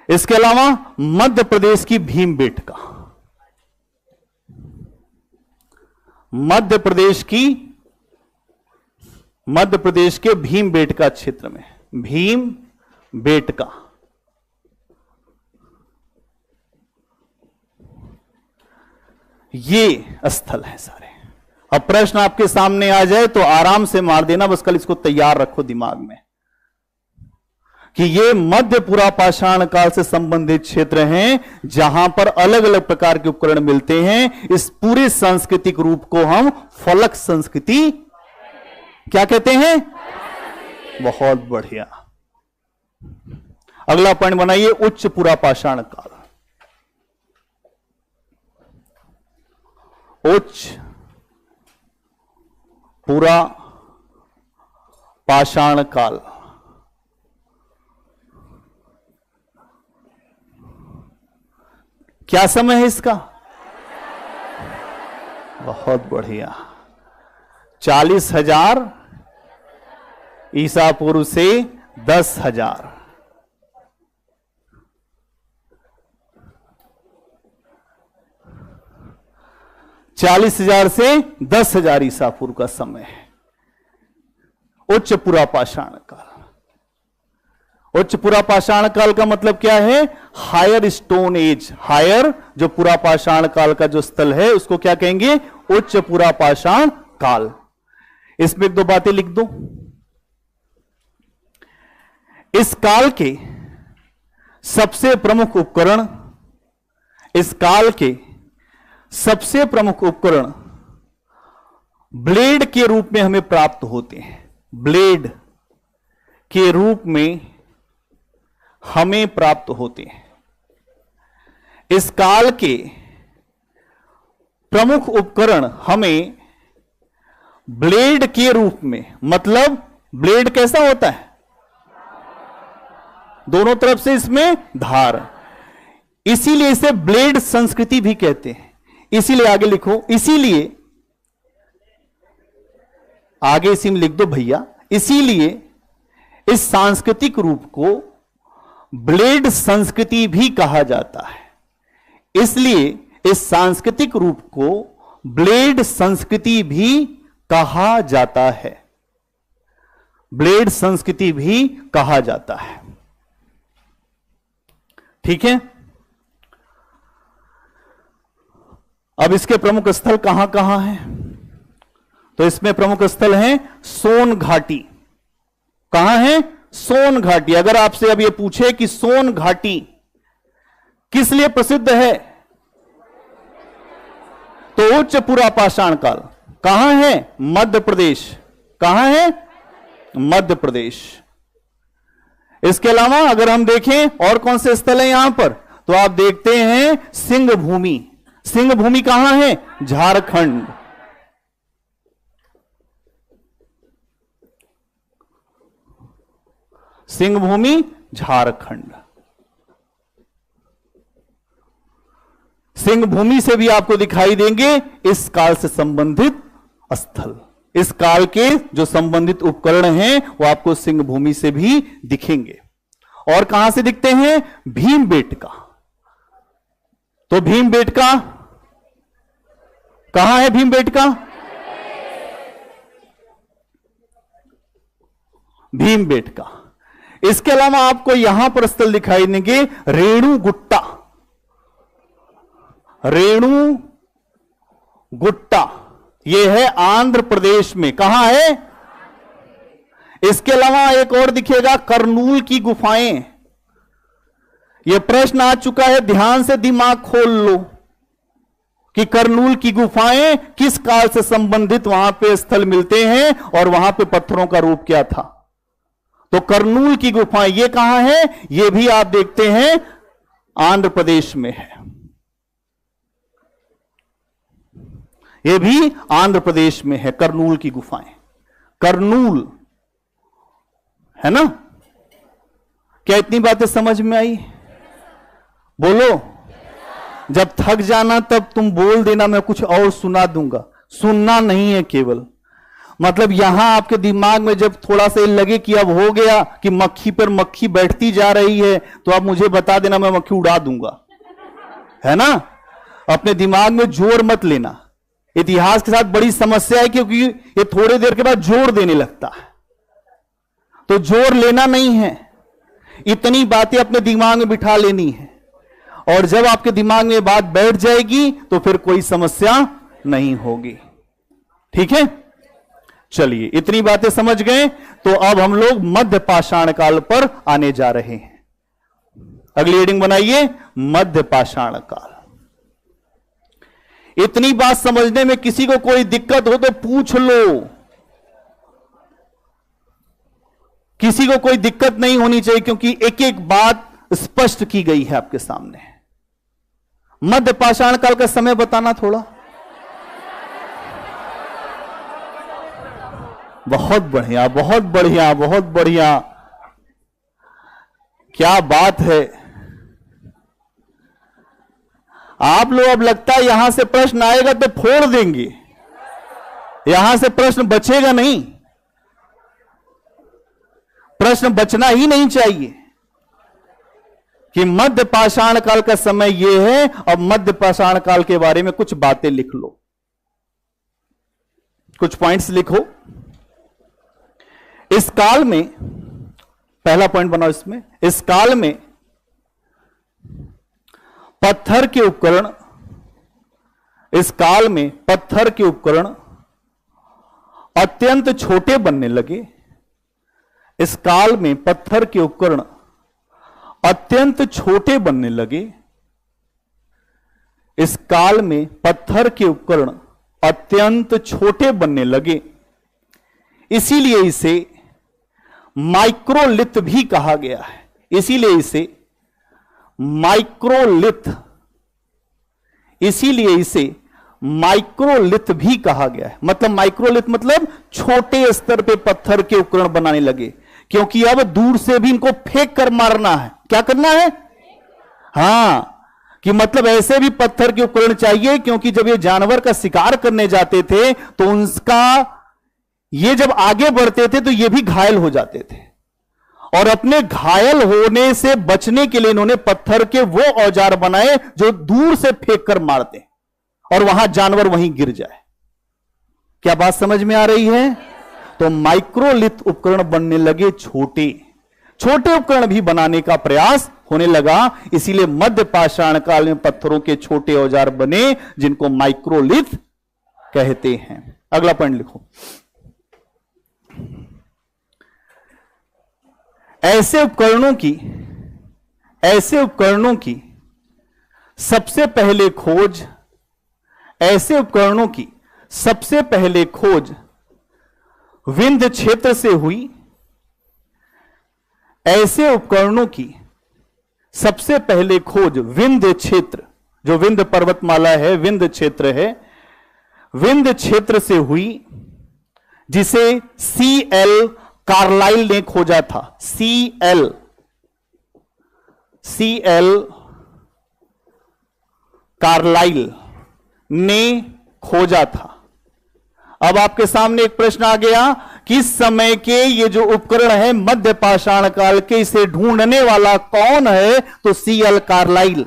इसके अलावा मध्य प्रदेश की भीमबेटका, मध्य प्रदेश के भीमबेटका क्षेत्र में, भीमबेटका। ये स्थल है सारे। अब प्रश्न आपके सामने आ जाए तो आराम से मार देना, बस कल इसको तैयार रखो दिमाग में कि ये मध्य पुरा पाषाण काल से संबंधित क्षेत्र हैं जहां पर अलग अलग प्रकार के उपकरण मिलते हैं। इस पूरे सांस्कृतिक रूप को हम फलक संस्कृति क्या कहते हैं? बहुत बढ़िया। अगला पॉइंट बनाइए, उच्च पुरा पाषाण काल। उच्च पुरा पाषाण काल। क्या समय है इसका? बहुत बढ़िया। 40,000 ईसा पूर्व से 10,000। चालीस 40,000 से 10,000 ईसा पूर्व का समय है उच्च पुरा पाषाण काल। उच्च पुरा पाषाण काल का मतलब क्या है? Higher stone age. हायर जो पुरा पाषाण काल का जो स्थल है उसको क्या कहेंगे? उच्च पुरा पाषाण काल। इसमें एक दो बातें लिख दो। इस काल के सबसे प्रमुख उपकरण, इस काल के सबसे प्रमुख उपकरण ब्लेड के रूप में हमें प्राप्त होते हैं। ब्लेड के रूप में हमें प्राप्त होते हैं। इस काल के प्रमुख उपकरण हमें ब्लेड के रूप में, मतलब ब्लेड कैसा होता है? दोनों तरफ से इसमें धार। इसीलिए इसे ब्लेड संस्कृति भी कहते हैं। इसीलिए आगे लिखो, इसीलिए आगे इसी में लिख दो भैया, इसीलिए इस सांस्कृतिक रूप को ब्लेड संस्कृति भी कहा जाता है। इसलिए इस सांस्कृतिक रूप को ब्लेड संस्कृति भी कहा जाता है। ब्लेड संस्कृति भी कहा जाता है। ठीक है। अब इसके प्रमुख स्थल कहां कहां हैं? तो इसमें प्रमुख स्थल हैं सोन घाटी। कहां है? सोन घाटी। अगर आपसे अब यह पूछे कि सोन घाटी किस लिए प्रसिद्ध है, तो उच्च पुरापाषाण काल। कहां है? मध्य प्रदेश। कहां है? मध्य प्रदेश। इसके अलावा अगर हम देखें और कौन से स्थल हैं यहां पर, तो आप देखते हैं सिंह भूमि। सिंह भूमि कहां है? झारखंड। सिंह भूमि झारखंड। सिंह भूमि से भी आपको दिखाई देंगे इस काल से संबंधित स्थल। इस काल के जो संबंधित उपकरण हैं वो आपको सिंह भूमि से भी दिखेंगे। और कहां से दिखते हैं? भीमबेटका। तो भीमबेटका कहां है? भीमबेटका भीमबेटका। इसके अलावा आपको यहां पर स्थल दिखाई देंगे रेणुगुट्टा। रेणुगुट्टा यह है आंध्र प्रदेश में। कहां है? इसके अलावा एक और दिखेगा करनूल की गुफाएं। यह प्रश्न आ चुका है, ध्यान से दिमाग खोल लो कि करनूल की गुफाएं किस काल से संबंधित वहां पे स्थल मिलते हैं और वहां पे पत्थरों का रूप क्या था। तो करनूल की गुफाएं ये कहां है? ये भी आप देखते हैं आंध्र प्रदेश में है। ये भी आंध्र प्रदेश में है करनूल की गुफाएं। करनूल है ना। क्या इतनी बातें समझ में आई? बोलो। जब थक जाना तब तुम बोल देना, मैं कुछ और सुना दूंगा। सुनना नहीं है केवल, मतलब यहां आपके दिमाग में जब थोड़ा सा लगे कि अब हो गया, कि मक्खी पर मक्खी बैठती जा रही है, तो आप मुझे बता देना, मैं मक्खी उड़ा दूंगा, है ना। अपने दिमाग में जोर मत लेना। इतिहास के साथ बड़ी समस्या है क्योंकि ये थोड़ी देर के बाद जोर देने लगता है, तो जोर लेना नहीं है। इतनी बातें अपने दिमाग में बिठा लेनी है, और जब आपके दिमाग में बात बैठ जाएगी तो फिर कोई समस्या नहीं होगी। ठीक है, चलिए इतनी बातें समझ गए। तो अब हम लोग मध्य पाषाण काल पर आने जा रहे हैं। अगली हेडिंग बनाइए, मध्य पाषाण काल। इतनी बात समझने में किसी को कोई दिक्कत हो तो पूछ लो, किसी को कोई दिक्कत नहीं होनी चाहिए, क्योंकि एक एक बात स्पष्ट की गई है आपके सामने। मध्य पाषाण काल का समय बताना थोड़ा। बहुत बढ़िया, बहुत बढ़िया, बहुत बढ़िया, क्या बात है। आप लोग अब लगता है यहां से प्रश्न आएगा तो फोड़ देंगे, यहां से प्रश्न बचेगा नहीं। प्रश्न बचना ही नहीं चाहिए कि मध्य पाषाण काल का समय यह है। अब मध्य पाषाण काल के बारे में कुछ बातें लिख लो, कुछ पॉइंट्स लिखो। इस काल में, पहला पॉइंट बनाओ इसमें, इस काल में पत्थर के उपकरण, इस काल में पत्थर के उपकरण अत्यंत छोटे बनने लगे। इस काल में पत्थर के उपकरण अत्यंत छोटे बनने लगे। इस काल में पत्थर के उपकरण अत्यंत छोटे बनने लगे। इसीलिए इसे माइक्रोलिथ भी कहा गया है। इसीलिए इसे माइक्रोलिथ, इसीलिए इसे माइक्रोलिथ भी कहा गया है। मतलब माइक्रोलिथ मतलब छोटे स्तर पे पत्थर के उपकरण बनाने लगे, क्योंकि अब दूर से भी इनको फेंक कर मारना है। क्या करना है? हां, कि मतलब ऐसे भी पत्थर के उपकरण चाहिए, क्योंकि जब ये जानवर का शिकार करने जाते थे तो उनका ये जब आगे बढ़ते थे तो ये भी घायल हो जाते थे, और अपने घायल होने से बचने के लिए इन्होंने पत्थर के वो औजार बनाए जो दूर से फेंक कर मारते और वहां जानवर वहीं गिर जाए। क्या बात समझ में आ रही है? तो माइक्रोलिथ उपकरण बनने लगे, छोटे छोटे उपकरण भी बनाने का प्रयास होने लगा। इसीलिए मध्य पाषाण काल में पत्थरों के छोटे औजार बने जिनको माइक्रोलिथ कहते हैं। अगला पॉइंट लिखो। ऐसे उपकरणों की सबसे पहले खोज, ऐसे उपकरणों की सबसे पहले खोज विंध्य क्षेत्र से हुई। ऐसे उपकरणों की सबसे पहले खोज विंध्य क्षेत्र, जो विंध्य पर्वतमाला है, विंध्य क्षेत्र है, विंध्य क्षेत्र से हुई, जिसे C.L. कार्लाइल ने खोजा था। C.L. कार्लाइल ने खोजा था। अब आपके सामने एक प्रश्न आ गया कि इस समय के ये जो उपकरण है मध्य पाषाण काल के, इसे ढूंढने वाला कौन है? तो C.L. कार्लाइल।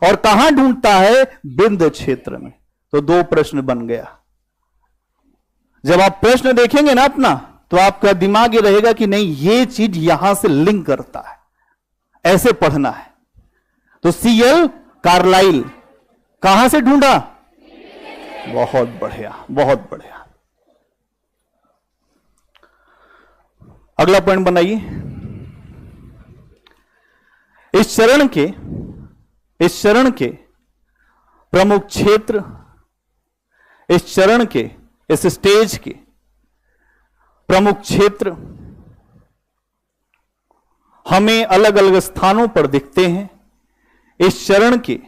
और कहां ढूंढता है? विंध्य क्षेत्र में। तो दो प्रश्न बन गया। जब आप प्रश्न देखेंगे ना अपना, तो आपका दिमाग ये रहेगा कि नहीं, ये चीज यहां से लिंक करता है, ऐसे पढ़ना है। तो C.L. कार्लाइल कहां से ढूंढा? बहुत बढ़िया, बहुत बढ़िया। अगला पॉइंट बनाइए। इस चरण के प्रमुख क्षेत्र, इस चरण के, इस स्टेज के प्रमुख क्षेत्र हमें अलग अलग स्थानों पर दिखते हैं। इस चरण के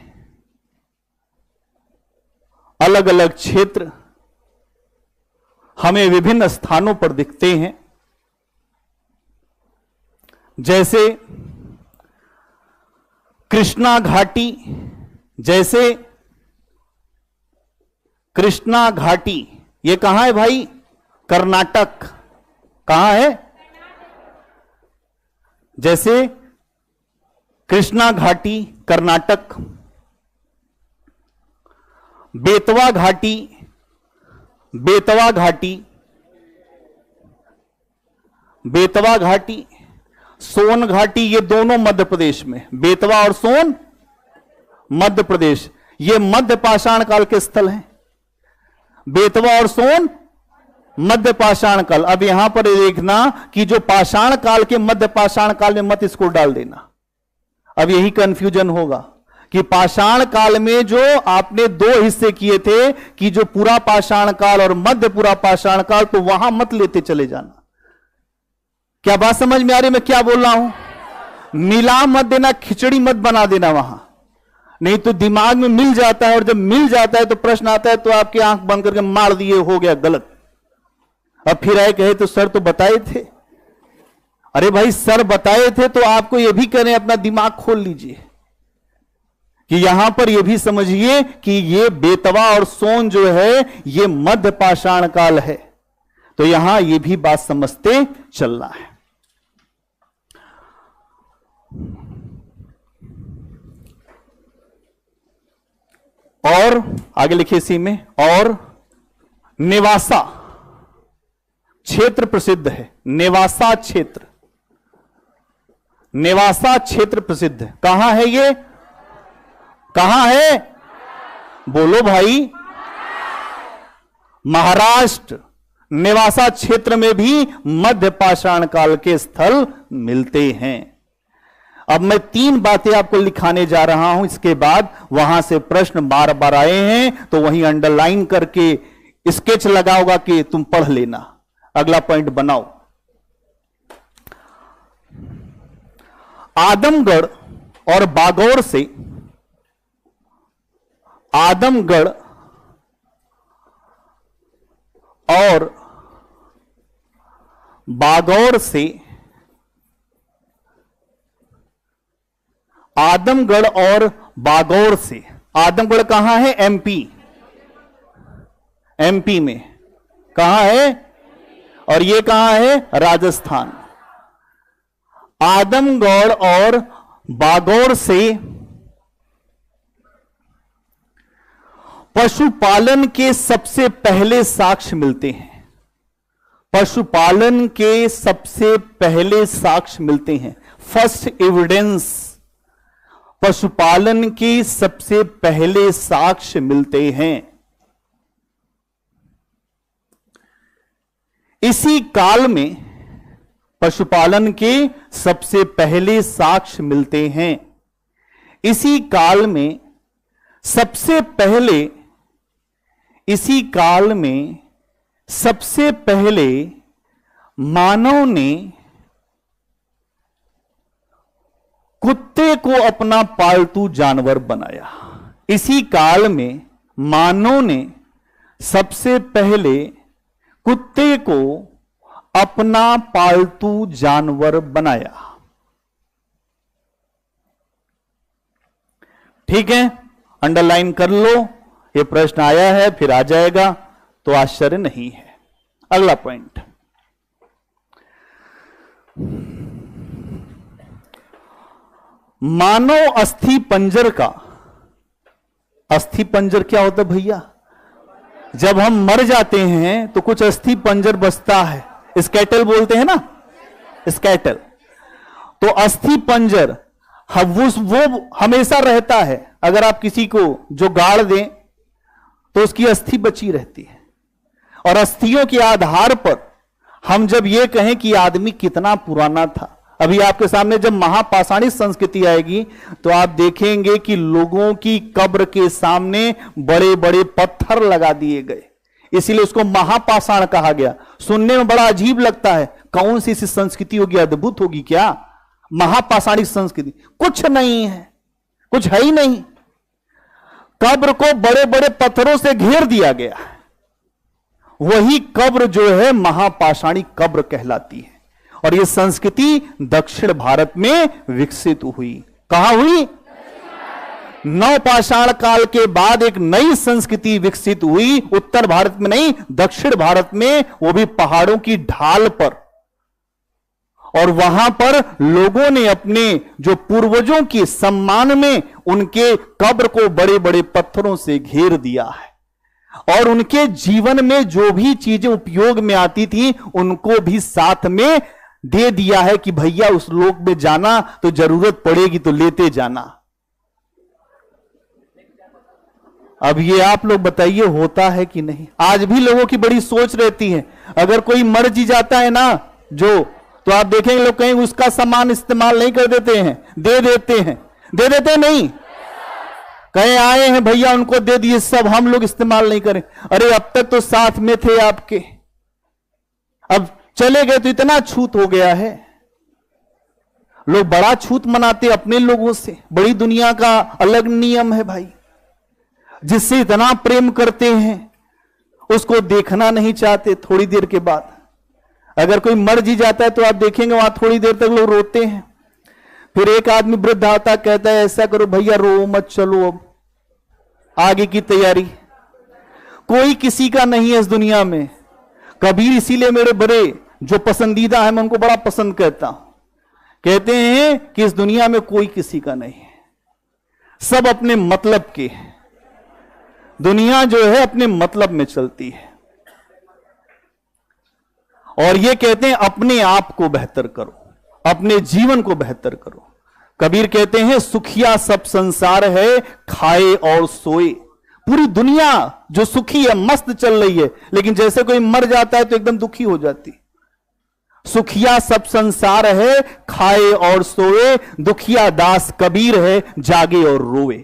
अलग अलग क्षेत्र हमें विभिन्न स्थानों पर दिखते हैं। जैसे कृष्णा घाटी, जैसे कृष्णा घाटी, ये कहां है भाई? कर्नाटक। कहां है? जैसे कृष्णा घाटी कर्नाटक। बेतवा घाटी, बेतवा घाटी, बेतवा घाटी, सोन घाटी, ये दोनों मध्य प्रदेश में। बेतवा और सोन मध्य प्रदेश, ये मध्य पाषाण काल के स्थल हैं। बेतवा और सोन मध्य पाषाण काल। अब यहां पर देखना कि जो पाषाण काल के मध्य पाषाण काल में मत इसको डाल देना, अब यही कंफ्यूजन होगा कि पाषाण काल में जो आपने दो हिस्से किए थे कि जो पूरा पाषाण काल और मध्य पूरा पाषाण काल, तो वहां मत लेते चले जाना। क्या बात समझ में आ रही? मैं क्या बोल रहा हूं? मिला मत देना, खिचड़ी मत बना देना वहां, नहीं तो दिमाग में मिल जाता है, और जब मिल जाता है तो प्रश्न आता है तो आपकी आंख बंद करके मार दिए, हो गया गलत। अब फिर आए कहे तो सर तो बताए थे। अरे भाई सर बताए थे तो आपको यह भी करें, अपना दिमाग खोल लीजिए कि यहां पर यह भी समझिए कि ये बेतवा और सोन जो है ये मध्य पाषाण काल है। तो यहां यह भी बात समझते चलना है। और आगे लिखिए इसी में, और नेवासा क्षेत्र प्रसिद्ध है। नेवासा क्षेत्र, नेवासा क्षेत्र प्रसिद्ध है। कहां है ये? कहां है? बोलो भाई। महाराष्ट्र। नेवासा क्षेत्र में भी मध्य पाषाण काल के स्थल मिलते हैं। अब मैं 3 बातें आपको लिखाने जा रहा हूं, इसके बाद वहां से प्रश्न बार बार आए हैं तो वहीं अंडरलाइन करके स्केच लगाओगा कि तुम पढ़ लेना। अगला पॉइंट बनाओ। आदमगढ़ और बागौर से, आदमगढ़ और बागौर से, आदमगढ़ और बागौर से। आदमगढ़ कहां है? एमपी। एमपी में कहां है? और ये कहां है? राजस्थान। आदमगढ़ और बागौर से पशुपालन के सबसे पहले साक्ष्य मिलते हैं। पशुपालन के सबसे पहले साक्ष्य मिलते हैं। फर्स्ट एविडेंस, पशुपालन के सबसे पहले साक्ष्य मिलते हैं। इसी काल में पशुपालन के सबसे पहले साक्ष्य मिलते हैं। इसी काल में सबसे पहले, इसी काल में सबसे पहले मानव ने कुत्ते को अपना पालतू जानवर बनाया। इसी काल में मानव ने सबसे पहले कुत्ते को अपना पालतू जानवर बनाया। ठीक है, अंडरलाइन कर लो। ये प्रश्न आया है, फिर आ जाएगा, तो आश्चर्य नहीं है। अगला पॉइंट, मानव अस्थि पंजर का, अस्थि पंजर क्या होता है भैया? जब हम मर जाते हैं तो कुछ अस्थि पंजर बचता है, स्केटल बोलते हैं ना, स्केटल। तो अस्थि पंजर वो हमेशा रहता है। अगर आप किसी को जो गाड़ दें तो उसकी अस्थि बची रहती है। और अस्थियों के आधार पर हम जब ये कहें कि आदमी कितना पुराना था, अभी आपके सामने जब महापाषाणी संस्कृति आएगी तो आप देखेंगे कि लोगों की कब्र के सामने बड़े बड़े पत्थर लगा दिए गए, इसीलिए उसको महापाषाण कहा गया। सुनने में बड़ा अजीब लगता है, कौन सी संस्कृति होगी, अद्भुत होगी क्या महापाषाणी संस्कृति? कुछ नहीं है, कुछ है ही नहीं। कब्र को बड़े बड़े पत्थरों से घेर दिया गया, वही कब्र जो है महापाषाणी कब्र कहलाती है। और यह संस्कृति दक्षिण भारत में विकसित हुई। कहां हुई? नवपाषाण काल के बाद एक नई संस्कृति विकसित हुई, उत्तर भारत में नहीं, दक्षिण भारत में, वो भी पहाड़ों की ढाल पर। और वहां पर लोगों ने अपने जो पूर्वजों के सम्मान में उनके कब्र को बड़े बड़े पत्थरों से घेर दिया है। और उनके जीवन में जो भी चीजें उपयोग में आती थी उनको भी साथ में दे दिया है कि भैया उस लोक में जाना तो जरूरत पड़ेगी तो लेते जाना। अब ये आप लोग बताइए होता है कि नहीं? आज भी लोगों की बड़ी सोच रहती है, अगर कोई मर जी जाता है ना जो, तो आप देखेंगे लोग कहीं उसका सामान इस्तेमाल नहीं कर देते हैं, दे देते हैं। दे देते नहीं, कहीं आए हैं भैया उनको दे दिए, सब हम लोग इस्तेमाल नहीं करें। अरे अब तक तो साथ में थे आपके, अब चले गए तो इतना छूत हो गया है। लोग बड़ा छूत मनाते अपने लोगों से, बड़ी दुनिया का अलग नियम है भाई। जिससे इतना प्रेम करते हैं उसको देखना नहीं चाहते। थोड़ी देर के बाद अगर कोई मर जी जाता है तो आप देखेंगे वहां थोड़ी देर तक लोग रोते हैं, फिर एक आदमी वृद्ध आता कहता है ऐसा करो भैया रो मत, चलो अब आगे की तैयारी। कोई किसी का नहीं है इस दुनिया में। कबीर इसीलिए मेरे बड़े जो पसंदीदा है, मैं उनको बड़ा पसंद करता हूं। कहते हैं कि इस दुनिया में कोई किसी का नहीं है, सब अपने मतलब के हैं। दुनिया जो है अपने मतलब में चलती है। और ये कहते हैं अपने आप को बेहतर करो, अपने जीवन को बेहतर करो। कबीर कहते हैं सुखिया सब संसार है, खाए और सोए। पूरी दुनिया जो सुखी है, मस्त चल रही है, लेकिन जैसे कोई मर जाता है तो एकदम दुखी हो जाती। सुखिया सब संसार है, खाए और सोए, दुखिया दास कबीर है, जागे और रोए।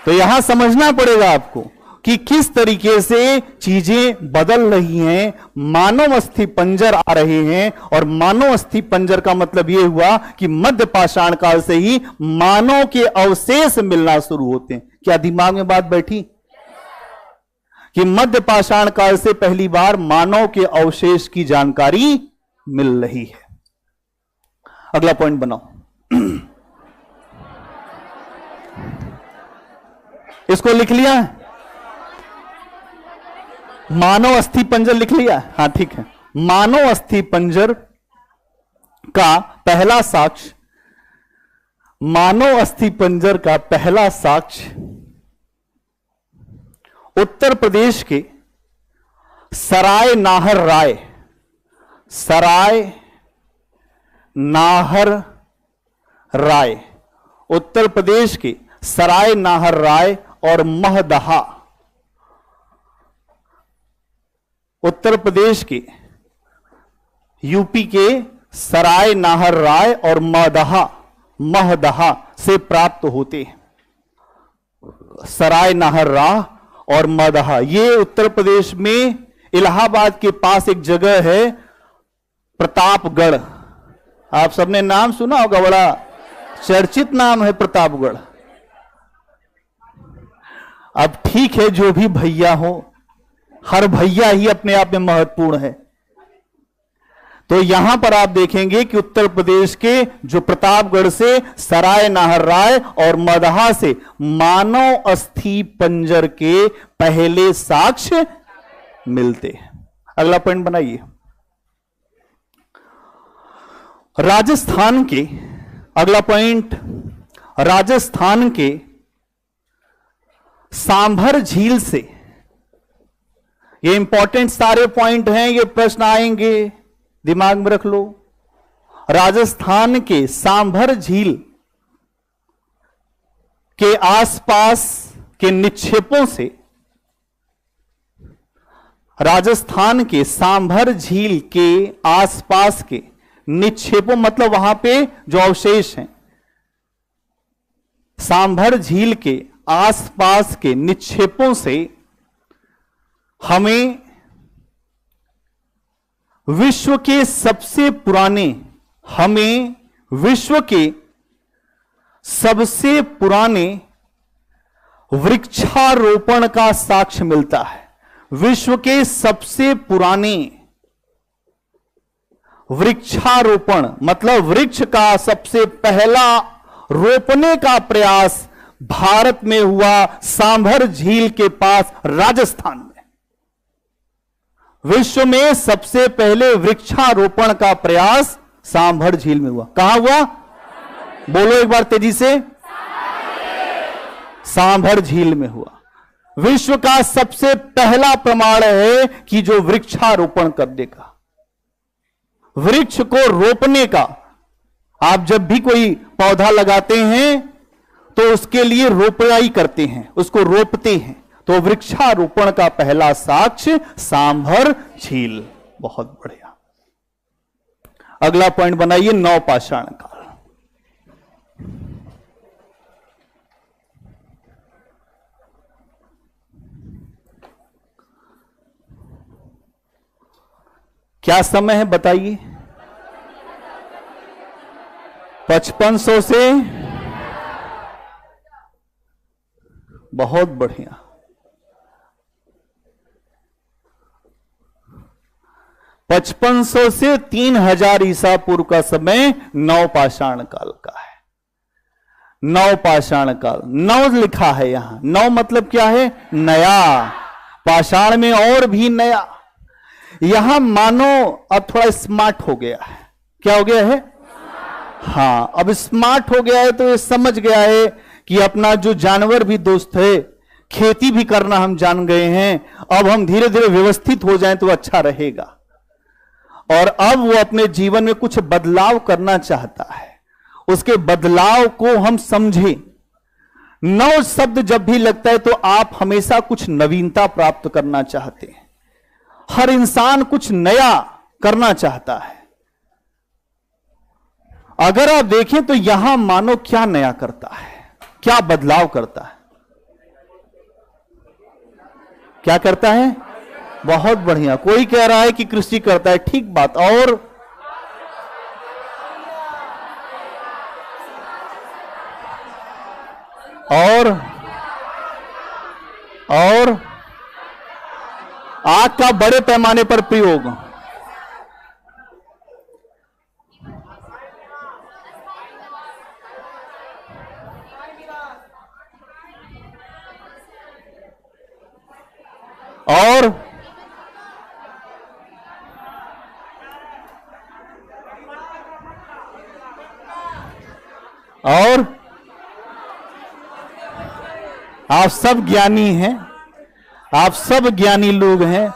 तो यहां समझना पड़ेगा आपको कि किस तरीके से चीजें बदल रही हैं। मानव अस्थि पंजर आ रहे हैं, और मानव अस्थि पंजर का मतलब यह हुआ कि मध्य पाषाण काल से ही मानव के अवशेष मिलना शुरू होते हैं। क्या दिमाग में बात बैठी कि मध्य पाषाण काल से पहली बार मानव के अवशेष की जानकारी मिल रही है? अगला पॉइंट बनाओ। इसको लिख लिया? मानव अस्थि पंजर लिख लिया? हाँ ठीक है। मानव अस्थि पंजर का पहला साक्ष्य, मानव अस्थि पंजर का पहला साक्ष्य उत्तर प्रदेश के सराय नाहर राय, सराय नाहर राय, उत्तर प्रदेश के सराय नाहर राय और महदहा, उत्तर प्रदेश के यूपी के सराय नाहर राय और महदहा से प्राप्त होते हैं। सराय नाहर राय और महदहा, ये उत्तर प्रदेश में इलाहाबाद के पास एक जगह है प्रतापगढ़। आप सबने नाम सुना होगा, बड़ा चर्चित नाम है प्रतापगढ़। अब ठीक है, जो भी भैया हो, हर भैया ही अपने आप में महत्वपूर्ण है। तो यहां पर आप देखेंगे कि उत्तर प्रदेश के जो प्रतापगढ़ से सराय नाहर राय और मदहा से मानव अस्थि पंजर के पहले साक्ष्य मिलते हैं। अगला पॉइंट बनाइए। राजस्थान के, अगला पॉइंट, राजस्थान के सांभर झील से, ये इंपॉर्टेंट सारे पॉइंट हैं, ये प्रश्न आएंगे, दिमाग में रख लो। राजस्थान के सांभर झील के आसपास के निक्षेपों से, राजस्थान के सांभर झील के आसपास के निक्षेपों, मतलब वहां पे जो अवशेष हैं, सांभर झील के आसपास के निक्षेपों से हमें विश्व के सबसे पुराने, हमें विश्व के सबसे पुराने वृक्षारोपण का साक्ष्य मिलता है। विश्व के सबसे पुराने वृक्षारोपण, मतलब वृक्ष का सबसे पहला रोपने का प्रयास भारत में हुआ, सांभर झील के पास राजस्थान में। विश्व में सबसे पहले वृक्षारोपण का प्रयास सांभर झील में हुआ। कहां हुआ? बोलो एक बार तेजी से। सांभर झील में हुआ। विश्व का सबसे पहला प्रमाण है कि जो वृक्षारोपण करने का, वृक्ष को रोपने का, आप जब भी कोई पौधा लगाते हैं तो उसके लिए रोपणाई करते हैं, उसको रोपते हैं। तो वृक्षारोपण का पहला साक्ष्य सांभर झील। बहुत बढ़िया। अगला पॉइंट बनाइए, नवपाषाण काल। क्या समय है बताइए? 5500 से, बहुत बढ़िया। 5500 से 3000 ईसा पूर्व का समय नवपाषाण काल का है। नवपाषाण काल, नव लिखा है यहां। नव मतलब क्या है? नया। पाषाण में और भी नया। यहां मानो अब थोड़ा स्मार्ट हो गया है। क्या हो गया है? हाँ, अब स्मार्ट हो गया है तो ये समझ गया है कि अपना जो जानवर भी दोस्त है, खेती भी करना हम जान गए हैं। अब हम धीरे धीरे व्यवस्थित हो जाएं तो अच्छा रहेगा। और अब वो अपने जीवन में कुछ बदलाव करना चाहता है, उसके बदलाव को हम समझें। नव शब्द जब भी लगता है तो आप हमेशा कुछ नवीनता प्राप्त करना चाहते हैं। हर इंसान कुछ नया करना चाहता है। अगर आप देखें तो यहां मानो क्या नया करता है, क्या बदलाव करता है? क्या करता है? बहुत बढ़िया। कोई कह रहा है कि कृषि करता है, ठीक बात। और आग का बड़े पैमाने पर प्रयोग। और आप सब ज्ञानी हैं, आप सब ज्ञानी लोग हैं।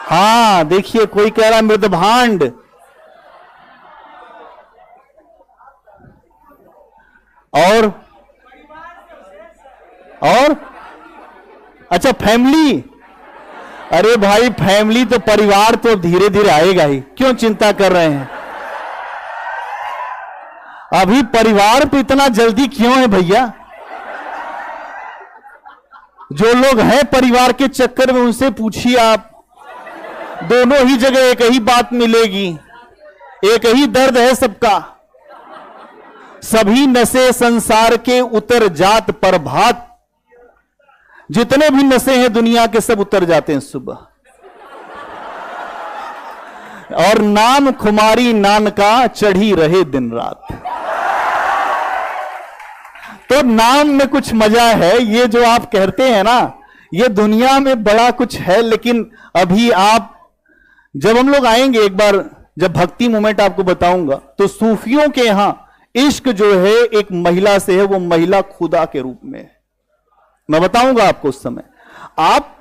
हाँ देखिए, कोई कह रहा है मृदभांड, और अच्छा फैमिली। अरे भाई फैमिली तो, परिवार तो धीरे धीरे आएगा ही, क्यों चिंता कर रहे हैं? अभी परिवार पे इतना जल्दी क्यों है भैया? जो लोग हैं परिवार के चक्कर में, उनसे पूछिए आप, दोनों ही जगह एक ही बात मिलेगी, एक ही दर्द है सबका। सभी नशे संसार के उतर जात प्रभात, जितने भी नशे हैं दुनिया के सब उतर जाते हैं सुबह। और नाम खुमारी नान का चढ़ी रहे दिन रात। तो नाम में कुछ मजा है, ये जो आप कहते हैं ना, ये दुनिया में बड़ा कुछ है। लेकिन अभी आप, जब हम लोग आएंगे एक बार, जब भक्ति मोमेंट आपको बताऊंगा, तो सूफियों के यहां इश्क जो है एक महिला से है, वो महिला खुदा के रूप में है। मैं बताऊंगा आपको उस समय। आप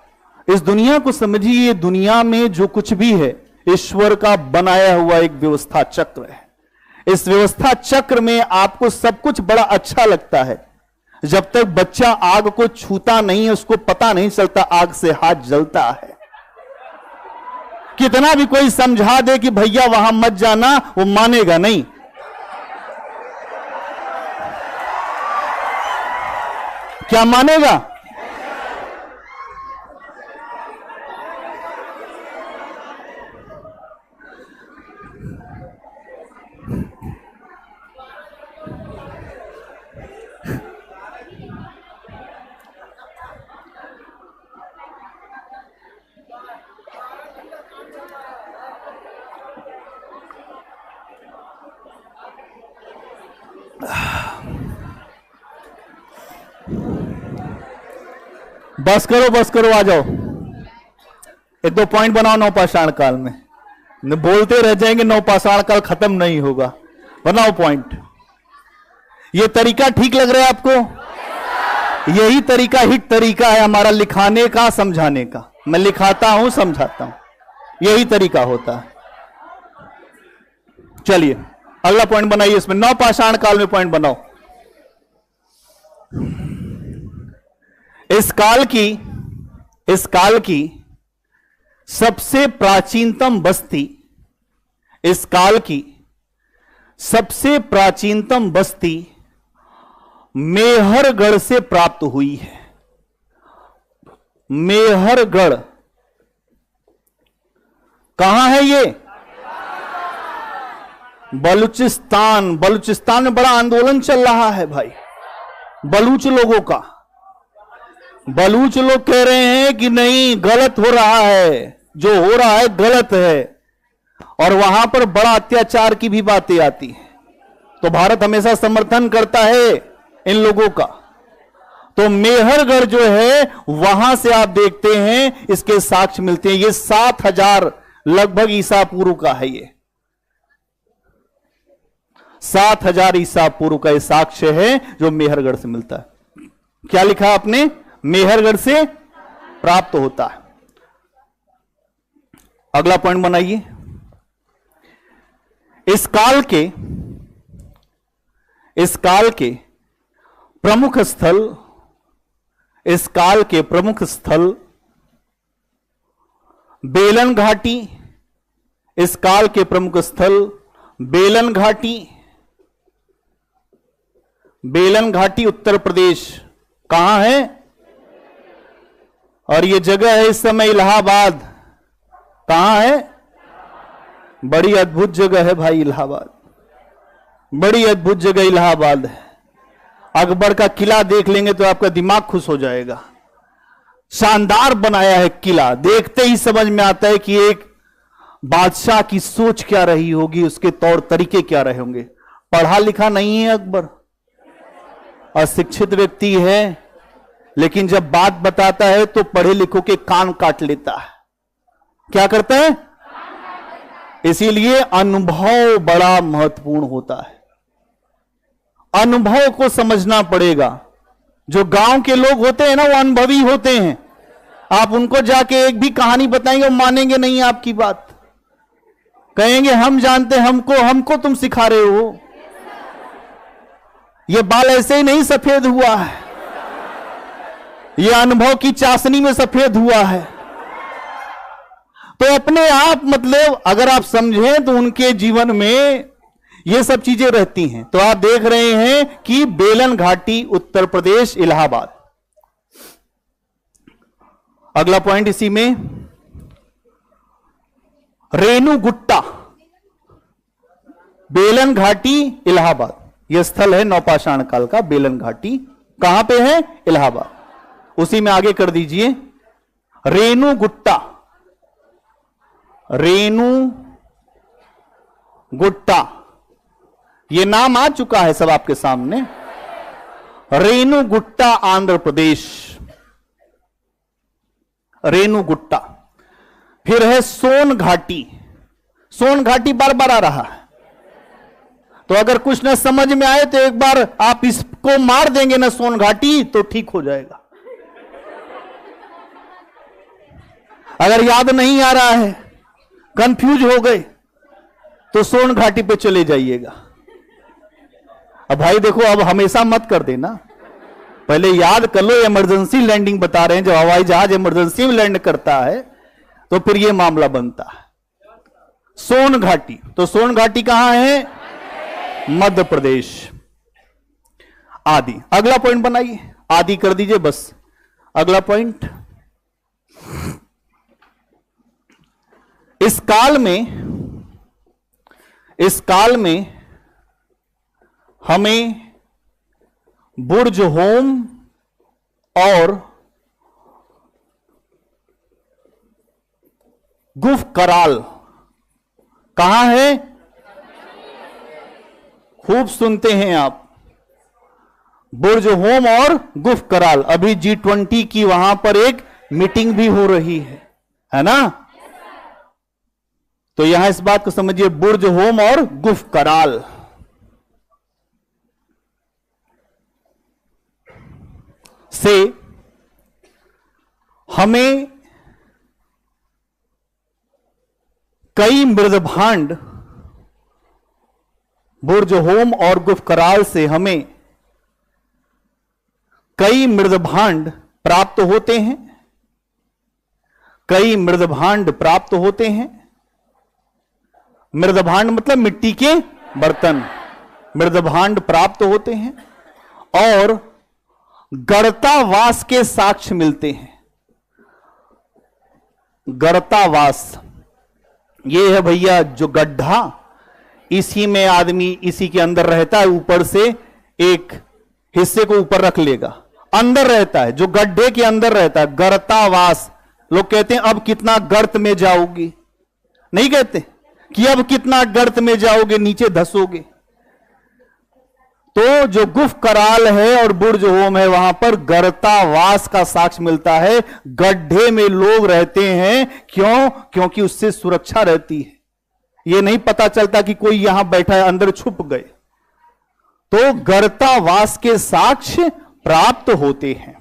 इस दुनिया को समझिए, ये दुनिया में जो कुछ भी है ईश्वर का बनाया हुआ एक व्यवस्था चक्र है। इस व्यवस्था चक्र में आपको सब कुछ बड़ा अच्छा लगता है। जब तक बच्चा आग को छूता नहीं है, उसको पता नहीं चलता आग से हाथ जलता है। कितना भी कोई समझा दे कि भैया वहां मत जाना, वो मानेगा नहीं। क्या मानेगा? बस करो, आ जाओ। एक दो पॉइंट बनाओ नवपाषाण काल में। बोलते रह जाएंगे, नवपाषाण काल खत्म नहीं होगा। बनाओ पॉइंट। ये तरीका ठीक लग रहा है आपको? यही तरीका हिट तरीका है हमारा लिखाने का, समझाने का। मैं लिखाता हूं, समझाता हूं, यही तरीका होता है। चलिए अगला पॉइंट बनाइए इसमें। नवपाषाण काल में पॉइंट बनाओ। इस काल की सबसे प्राचीनतम बस्ती, इस काल की सबसे प्राचीनतम बस्ती मेहरगढ़ से प्राप्त हुई है। मेहरगढ़ कहां है ये? बलूचिस्तान। बलूचिस्तान में बड़ा आंदोलन चल रहा है भाई, बलूच लोगों का। बलूच लोग कह रहे हैं कि नहीं, गलत हो रहा है, जो हो रहा है गलत है। और वहां पर बड़ा अत्याचार की भी बातें आती हैं। तो भारत हमेशा समर्थन करता है इन लोगों का। तो मेहरगढ़ जो है, वहां से आप देखते हैं इसके साक्ष्य मिलते हैं। ये 7000 लगभग ईसा पूर्व का है। ये 7000 ईसा पूर्व का ये साक्ष्य है जो मेहरगढ़ से मिलता है। क्या लिखा आपने? मेहरगढ़ से प्राप्त होता है। अगला पॉइंट बनाइए। इस काल के प्रमुख स्थल बेलन घाटी। इस काल के प्रमुख स्थल बेलन घाटी। बेलन घाटी उत्तर प्रदेश कहां है? और यह जगह है इस समय इलाहाबाद। कहां है? बड़ी अद्भुत जगह है भाई इलाहाबाद, बड़ी अद्भुत जगह इलाहाबाद है। अकबर का किला देख लेंगे तो आपका दिमाग खुश हो जाएगा। शानदार बनाया है किला, देखते ही समझ में आता है कि एक बादशाह की सोच क्या रही होगी, उसके तौर तरीके क्या रहे होंगे। पढ़ा लिखा नहीं है अकबर, अशिक्षित व्यक्ति है, लेकिन जब बात बताता है तो पढ़े लिखों के कान काट लेता है। क्या करता है? इसीलिए अनुभव बड़ा महत्वपूर्ण होता है। अनुभव को समझना पड़ेगा। जो गांव के लोग होते हैं ना, वो अनुभवी होते हैं। आप उनको जाके एक भी कहानी बताएंगे, वो मानेंगे नहीं आपकी बात। कहेंगे हम जानते, हमको तुम सिखा रहे हो। ये बाल ऐसे ही नहीं सफेद हुआ है, ये अनुभव की चाशनी में सफेद हुआ है। तो अपने आप, मतलब अगर आप समझें तो उनके जीवन में ये सब चीजें रहती हैं। तो आप देख रहे हैं कि बेलन घाटी, उत्तर प्रदेश, इलाहाबाद। अगला पॉइंट इसी में, रेणुगुट्टा, बेलन घाटी, इलाहाबाद। यह स्थल है नौपाषाण काल का। बेलन घाटी कहां पे है? इलाहाबाद। उसी में आगे कर दीजिए, रेणुगुट्टा, रेणुगुट्टा, यह नाम आ चुका है सब आपके सामने। रेणुगुट्टा, आंध्र प्रदेश, रेणुगुट्टा। फिर है सोन घाटी। सोन घाटी बार बार आ रहा है, तो अगर कुछ न समझ में आए तो एक बार आप इसको मार देंगे ना, सोन घाटी, तो ठीक हो जाएगा। अगर याद नहीं आ रहा है, कंफ्यूज हो गए, तो सोन घाटी पे चले जाइएगा। अब भाई देखो, अब हमेशा मत कर देना, पहले याद कर लो। इमरजेंसी लैंडिंग बता रहे हैं, जब हवाई जहाज इमरजेंसी में लैंड करता है तो फिर यह मामला बनता है। सोन घाटी, तो सोन घाटी कहां है? मध्य प्रदेश। आदि, अगला पॉइंट बनाइए, आदि कर दीजिए बस। अगला पॉइंट, इस काल में हमें बुर्ज होम और गुफ कराल कहां है? खूब सुनते हैं आप, बुर्ज होम और गुफ कराल। अभी G20 की वहां पर एक मीटिंग भी हो रही है ना? तो यहां इस बात को समझिए, बुर्ज होम और गुफ कराल। से हमें कई मृदभांड, बुर्ज होम और गुफ कराल से हमें कई मृदभांड प्राप्त होते हैं। कई मृदभांड प्राप्त होते हैं। मृदभांड मतलब मिट्टी के बर्तन, मृदभांड प्राप्त होते हैं और गर्तावास के साक्ष्य मिलते हैं। गर्तावास ये है भैया जो गड्ढा, इसी में आदमी इसी के अंदर रहता है, ऊपर से एक हिस्से को ऊपर रख लेगा, अंदर रहता है, जो गड्ढे के अंदर रहता है, गर्तावास। लोग कहते हैं अब कितना गर्त में जाओगे, नहीं कहते कि अब कितना गर्त में जाओगे, नीचे धसोगे। तो जो गुफ कराल है और बुर्ज होम है, वहां पर गर्तावास का साक्ष्य मिलता है। गड्ढे में लोग रहते हैं, क्यों? क्योंकि उससे सुरक्षा रहती है, यह नहीं पता चलता कि कोई यहां बैठा है, अंदर छुप गए। तो गर्तावास के साक्ष्य प्राप्त होते हैं।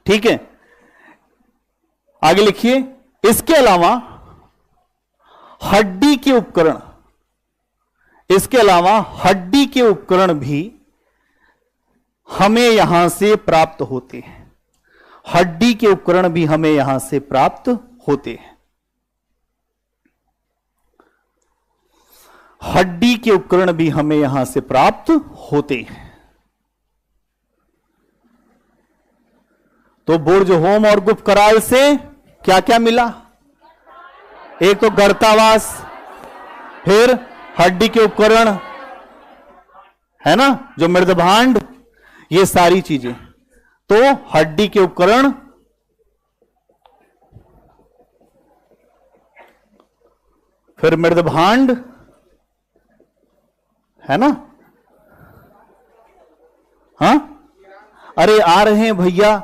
ठीक है, आगे लिखिए। इसके अलावा हड्डी के उपकरण, इसके अलावा हड्डी के उपकरण भी हमें यहां से प्राप्त होते हैं। हड्डी के उपकरण भी हमें यहां से प्राप्त होते हैं। हड्डी के उपकरण भी हमें यहां से प्राप्त होते हैं। तो बुर्ज होम और गुफ कराल से क्या क्या मिला? एक तो गर्तावास, फिर हड्डी के उपकरण, है ना, जो मृदभांड, ये सारी चीजें। तो हड्डी के उपकरण, फिर मृदभांड, है ना, हाँ, अरे आ रहे हैं भैया,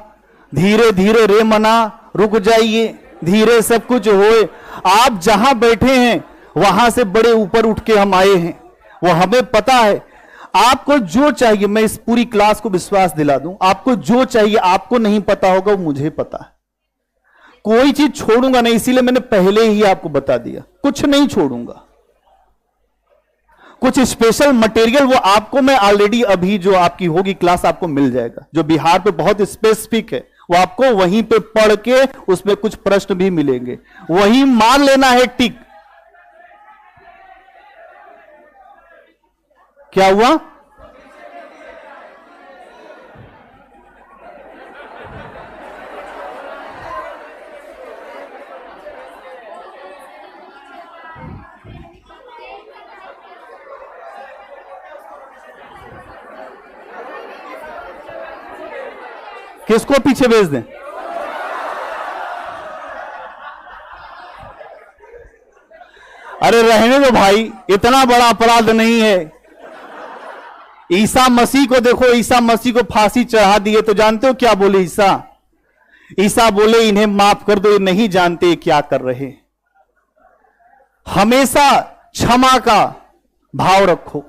धीरे धीरे रे मना, रुक जाइए, धीरे सब कुछ होए। आप जहां बैठे हैं वहां से बड़े ऊपर उठ के हम आए हैं, वो हमें पता है। आपको जो चाहिए, मैं इस पूरी क्लास को विश्वास दिला दूं, आपको जो चाहिए, आपको नहीं पता होगा, वो मुझे पता है। कोई चीज छोड़ूंगा नहीं, इसीलिए मैंने पहले ही आपको बता दिया, कुछ नहीं छोड़ूंगा। कुछ स्पेशल मटेरियल वो आपको मैं ऑलरेडी अभी जो आपकी होगी क्लास आपको मिल जाएगा, जो बिहार पे बहुत स्पेसिफिक है, वो आपको वहीं पे पढ़ के उसमें कुछ प्रश्न भी मिलेंगे, वही मान लेना है टिक। क्या हुआ? किसको पीछे भेज दें? अरे रहने दो भाई, इतना बड़ा अपराध नहीं है। ईसा मसीह को देखो, ईसा मसीह को फांसी चढ़ा दिए तो जानते हो क्या बोले ईसा? ईसा बोले इन्हें माफ कर दो, ये नहीं जानते क्या कर रहे। हमेशा क्षमा का भाव रखो।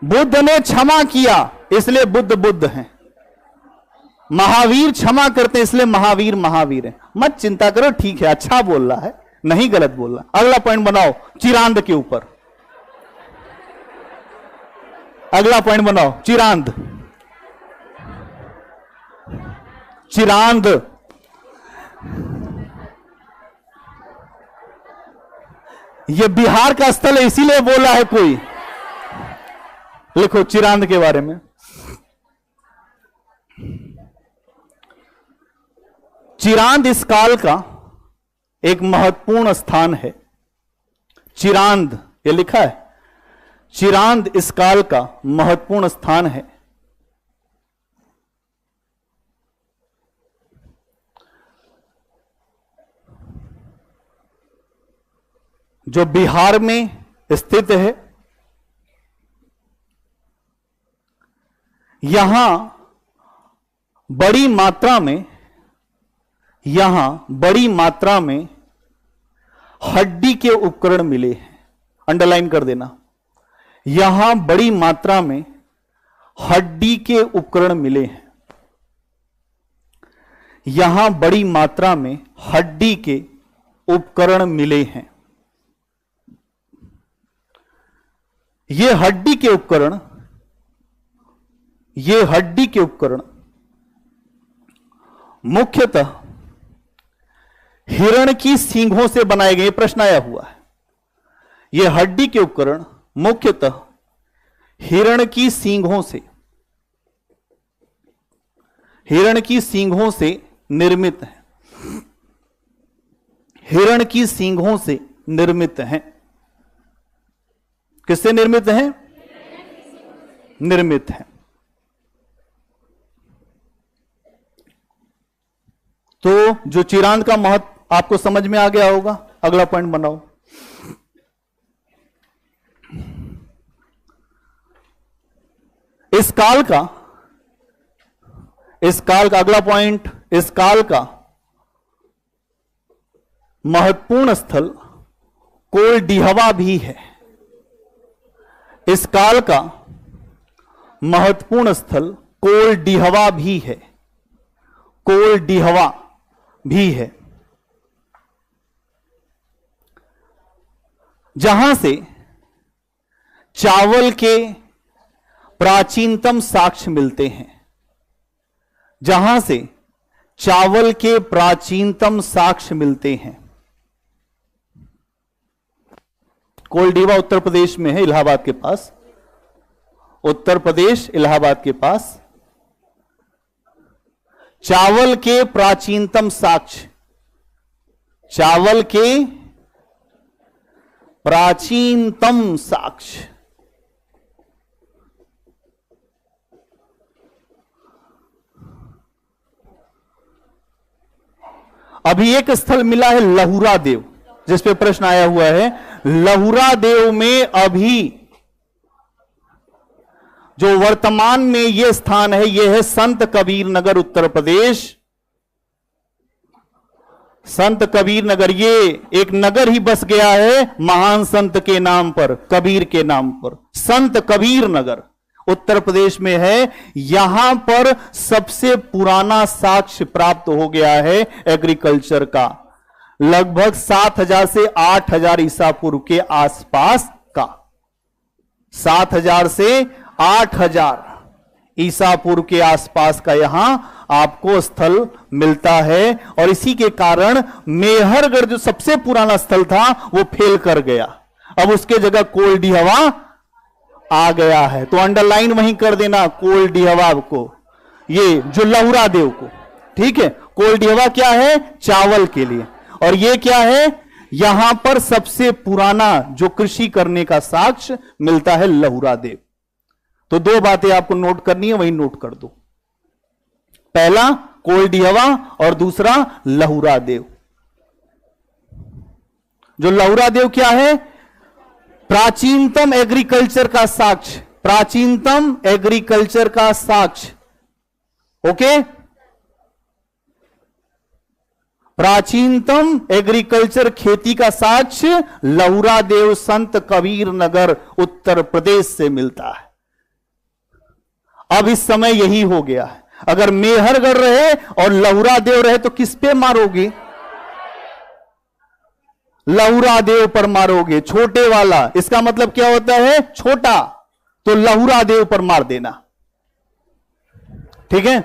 बुद्ध ने क्षमा किया इसलिए बुद्ध बुद्ध हैं। महावीर क्षमा करते हैं इसलिए महावीर महावीर है। मत चिंता करो, ठीक है, अच्छा बोल रहा है, नहीं गलत बोल रहा। अगला पॉइंट बनाओ चिरांद के ऊपर। अगला पॉइंट बनाओ चिरांद। चिरांद ये बिहार का स्थल है इसीलिए बोला है कोई। लिखो चिरांद के बारे में। चिरांद इस काल का एक महत्वपूर्ण स्थान है। चिरांद ये लिखा है, चिरांद इस काल का महत्वपूर्ण स्थान है। जो बिहार में स्थित है। यहां बड़ी मात्रा में हड्डी के उपकरण मिले हैं। अंडरलाइन कर देना, यहां बड़ी मात्रा में हड्डी के उपकरण मिले हैं। यहां बड़ी मात्रा में हड्डी के उपकरण मिले हैं। ये हड्डी के उपकरण मुख्यतः हिरण की सींगों से बनाए गए। प्रश्न आया हुआ है। ये हड्डी के उपकरण मुख्यतः हिरण की सींगों से निर्मित हैं। हिरण की सींगों से निर्मित हैं। किससे निर्मित हैं? निर्मित हैं। तो जो चिरांद का महत्व आपको समझ में आ गया होगा। अगला पॉइंट बनाओ। इस काल का अगला पॉइंट, इस काल का महत्वपूर्ण स्थल कोलडिहवा भी है। इस काल का महत्वपूर्ण स्थल कोलडिहवा भी है। कोलडिहवा भी है, जहां से चावल के प्राचीनतम साक्ष्य मिलते हैं। जहां से चावल के प्राचीनतम साक्ष्य मिलते हैं। कोलडिहवा उत्तर प्रदेश में है, इलाहाबाद के पास। उत्तर प्रदेश इलाहाबाद के पास। चावल के प्राचीनतम साक्ष्य, चावल के प्राचीनतम साक्ष्य। अभी एक स्थल मिला है लहुरा देव, जिस पे प्रश्न आया हुआ है। लहुरा देव में अभी जो वर्तमान में यह स्थान है, यह है संत कबीर नगर उत्तर प्रदेश। संत कबीर नगर, ये एक नगर ही बस गया है महान संत के नाम पर, कबीर के नाम पर। संत कबीर नगर उत्तर प्रदेश में है। यहां पर सबसे पुराना साक्ष्य प्राप्त हो गया है एग्रीकल्चर का, लगभग 7000 से 8000 ईसा पूर्व के आसपास का। 7000 से 8000 ईसा पूर्व के आसपास का यहां आपको स्थल मिलता है। और इसी के कारण मेहरगढ़ जो सबसे पुराना स्थल था वो फेल कर गया। अब उसके जगह कोल्डिहवा आ गया है। तो अंडरलाइन वहीं कर देना कोल्डिहवा को, ये जो लहुरा देव को, ठीक है। कोल्डिहवा क्या है? चावल के लिए। और ये क्या है? यहां पर सबसे पुराना जो कृषि करने का साक्ष्य मिलता है लहुरा देव। तो दो बातें आपको नोट करनी है, वहीं नोट कर दो। पहला कोल्डिहवा और दूसरा लहुरा देव। जो लहुरा देव क्या है? प्राचीनतम एग्रीकल्चर का साक्ष्य, प्राचीनतम एग्रीकल्चर का साक्ष्य। ओके, प्राचीनतम एग्रीकल्चर खेती का साक्ष्य लहुरा देव संत कबीर नगर उत्तर प्रदेश से मिलता है। अब इस समय यही हो गया है। अगर मेहरगढ़ रहे और लहुरा देव रहे तो किस पे मारोगे? लहुरा देव पर मारोगे, छोटे वाला। इसका मतलब क्या होता है? छोटा, तो लहुरा देव पर मार देना, ठीक है।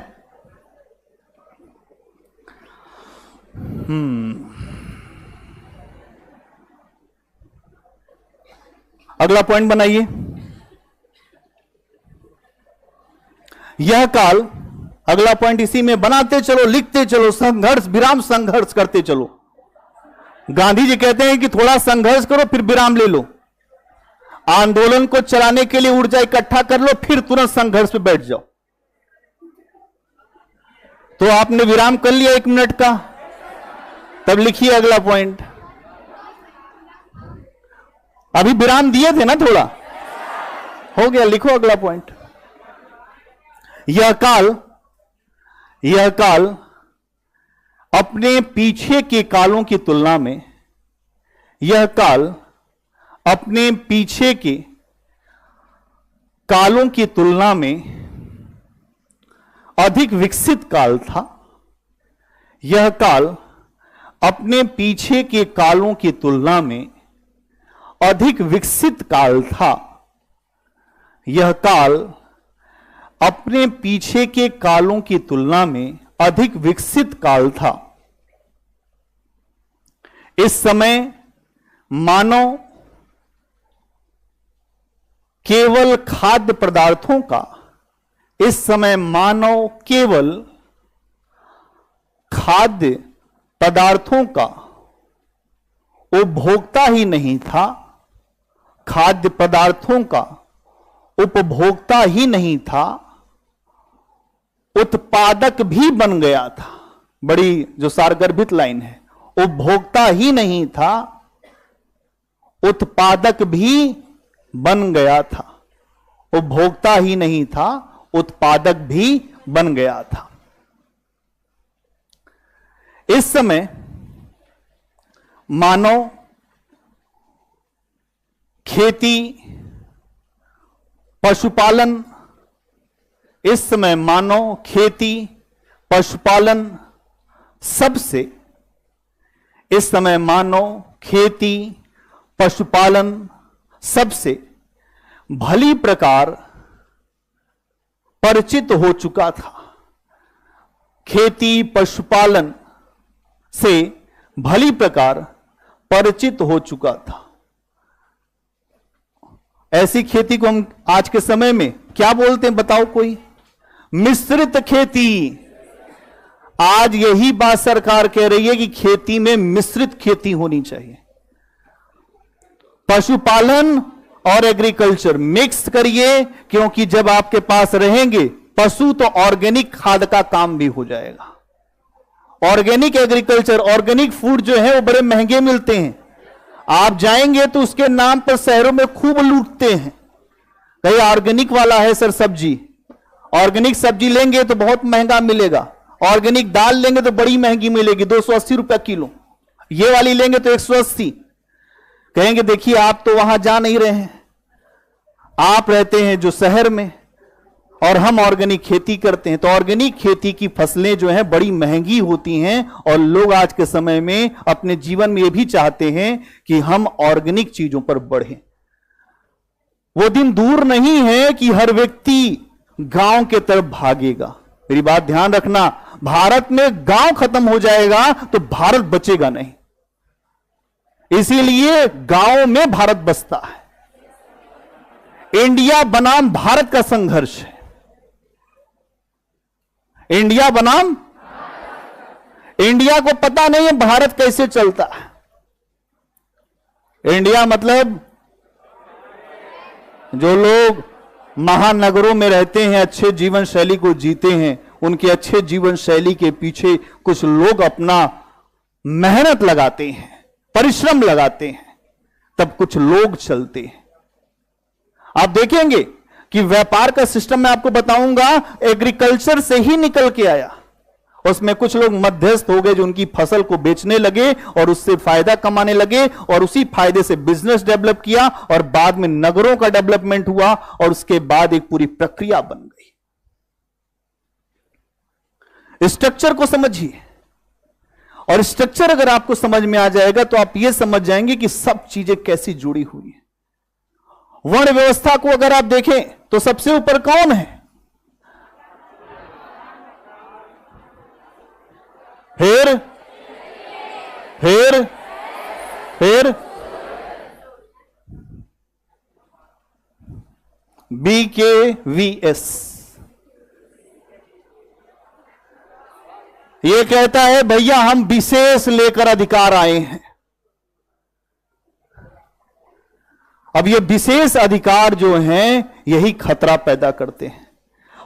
अगला पॉइंट बनाइए। यह काल, अगला पॉइंट इसी में बनाते चलो, लिखते चलो, संघर्ष विराम संघर्ष करते चलो। गांधी जी कहते हैं कि थोड़ा संघर्ष करो फिर विराम ले लो। आंदोलन को चलाने के लिए ऊर्जा इकट्ठा कर लो, फिर तुरंत संघर्ष पे बैठ जाओ। तो आपने विराम कर लिया 1 मिनट का, तब लिखिए अगला पॉइंट। अभी विराम दिए थे ना, थोड़ा हो गया, लिखो अगला पॉइंट। यह काल अपने पीछे के कालों की तुलना में, यह काल अपने पीछे के कालों की तुलना में अधिक विकसित काल था। यह काल अपने पीछे के कालों की तुलना में अधिक विकसित काल था। यह काल अपने पीछे के कालों की तुलना में अधिक विकसित काल था। इस समय मानव केवल खाद्य पदार्थों का, इस समय मानव केवल खाद्य पदार्थों का उपभोक्ता ही नहीं था, खाद्य पदार्थों का उपभोक्ता ही नहीं था, उत्पादक भी बन गया था। बड़ी जो सारगर्भित लाइन है, उपभोक्ता ही नहीं था, उत्पादक भी बन गया था। उपभोक्ता ही नहीं था, उत्पादक भी बन गया था। इस समय मानव खेती, पशुपालन, इस समय मानव खेती, पशुपालन सबसे, इस समय मानव खेती, पशुपालन सबसे भली प्रकार परिचित हो चुका था। खेती पशुपालन से भली प्रकार परिचित हो चुका था। ऐसी खेती को हम आज के समय में क्या बोलते हैं, बताओ कोई? मिश्रित खेती। आज यही बात सरकार कह रही है कि खेती में मिश्रित खेती होनी चाहिए। पशुपालन और एग्रीकल्चर मिक्स करिए, क्योंकि जब आपके पास रहेंगे पशु तो ऑर्गेनिक खाद का काम भी हो जाएगा। ऑर्गेनिक एग्रीकल्चर, ऑर्गेनिक फूड जो है वो बड़े महंगे मिलते हैं। आप जाएंगे तो उसके नाम पर शहरों में खूब लूटते हैं। कहीं ऑर्गेनिक वाला है सर सब्जी, ऑर्गेनिक सब्जी लेंगे तो बहुत महंगा मिलेगा, ऑर्गेनिक दाल लेंगे तो बड़ी महंगी मिलेगी, 280 रुपया किलो, ये वाली लेंगे तो 180। कहेंगे देखिए आप तो वहां जा नहीं रहे हैं, आप रहते हैं जो शहर में और हम ऑर्गेनिक खेती करते हैं, तो ऑर्गेनिक खेती की फसलें जो हैं बड़ी महंगी होती हैं और लोग आज के समय में अपने जीवन में ये भी चाहते हैं कि हम ऑर्गेनिक चीजों पर बढ़ें। वो दिन दूर नहीं है कि हर व्यक्ति गांव के तरफ भागेगा। मेरी बात ध्यान रखना, भारत में गांव खत्म हो जाएगा तो भारत बचेगा नहीं, इसीलिए गांव में भारत बसता है। इंडिया बनाम भारत का संघर्ष है, इंडिया बनाम, इंडिया को पता नहीं है भारत कैसे चलता है। इंडिया मतलब जो लोग महानगरों में रहते हैं, अच्छे जीवन शैली को जीते हैं, उनके अच्छे जीवन शैली के पीछे कुछ लोग अपना मेहनत लगाते हैं, परिश्रम लगाते हैं, तब कुछ लोग चलते हैं। आप देखेंगे कि व्यापार का सिस्टम मैं आपको बताऊंगा, एग्रीकल्चर से ही निकल के आया। उसमें कुछ लोग मध्यस्थ हो गए जो उनकी फसल को बेचने लगे और उससे फायदा कमाने लगे और उसी फायदे से बिजनेस डेवलप किया और बाद में नगरों का डेवलपमेंट हुआ और उसके बाद एक पूरी प्रक्रिया बन गई। स्ट्रक्चर को समझिए, और स्ट्रक्चर अगर आपको समझ में आ जाएगा तो आप यह समझ जाएंगे कि सब चीजें कैसी जुड़ी हुई है। वर्ण व्यवस्था को अगर आप देखें तो सबसे ऊपर कौन है? फिर BKVS ये कहता है भैया हम विशेष लेकर अधिकार आए हैं। अब ये विशेष अधिकार जो हैं यही खतरा पैदा करते हैं।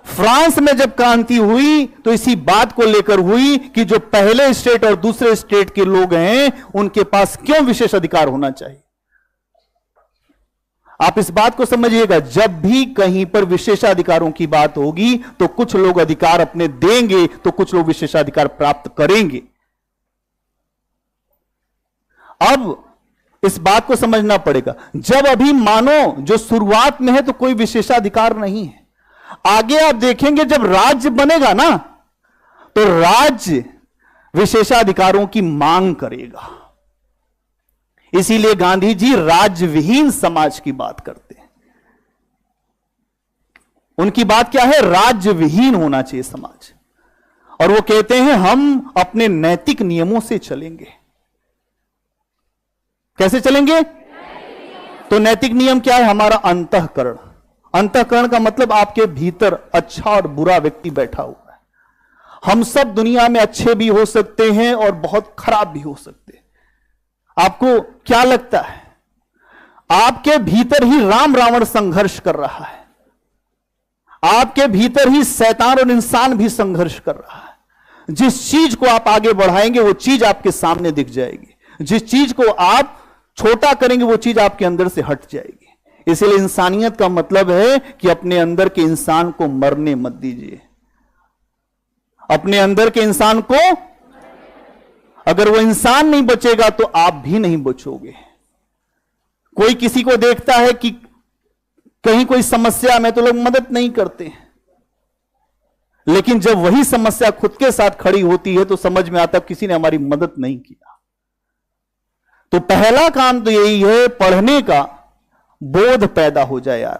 फ्रांस में जब क्रांति हुई तो इसी बात को लेकर हुई कि जो पहले स्टेट और दूसरे स्टेट के लोग हैं उनके पास क्यों विशेष अधिकार होना चाहिए। आप इस बात को समझिएगा, जब भी कहीं पर विशेषाधिकारों की बात होगी तो कुछ लोग अधिकार अपने देंगे तो कुछ लोग विशेषाधिकार प्राप्त करेंगे। अब इस बात को समझना पड़ेगा, जब अभी मानो जो शुरुआत में है तो कोई विशेषाधिकार नहीं है, आगे आप देखेंगे जब राज्य बनेगा ना तो राज्य विशेषाधिकारों की मांग करेगा। इसीलिए गांधी जी राज्य विहीन समाज की बात करते हैं। उनकी बात क्या है? राज्य विहीन होना चाहिए समाज। और वो कहते हैं हम अपने नैतिक नियमों से चलेंगे। कैसे चलेंगे? तो नैतिक नियम क्या है? हमारा अंतःकरण। अंतःकरण का मतलब आपके भीतर अच्छा और बुरा व्यक्ति बैठा हुआ है। हम सब दुनिया में अच्छे भी हो सकते हैं और बहुत खराब भी हो सकते हैं। आपको क्या लगता है? आपके भीतर ही राम रावण संघर्ष कर रहा है, आपके भीतर ही शैतान और इंसान भी संघर्ष कर रहा है। जिस चीज को आप आगे बढ़ाएंगे वो चीज आपके सामने दिख जाएगी, जिस चीज को आप छोटा करेंगे वो चीज आपके अंदर से हट जाएगी। इसलिए इंसानियत का मतलब है कि अपने अंदर के इंसान को मरने मत दीजिए। अपने अंदर के इंसान को, अगर वो इंसान नहीं बचेगा तो आप भी नहीं बचोगे। कोई किसी को देखता है कि कहीं कोई समस्या में तो लोग मदद नहीं करते हैं, लेकिन जब वही समस्या खुद के साथ खड़ी होती है तो समझ में आता है किसी ने हमारी मदद नहीं किया। तो पहला काम तो यही है, पढ़ने का बोध पैदा हो जाए यार।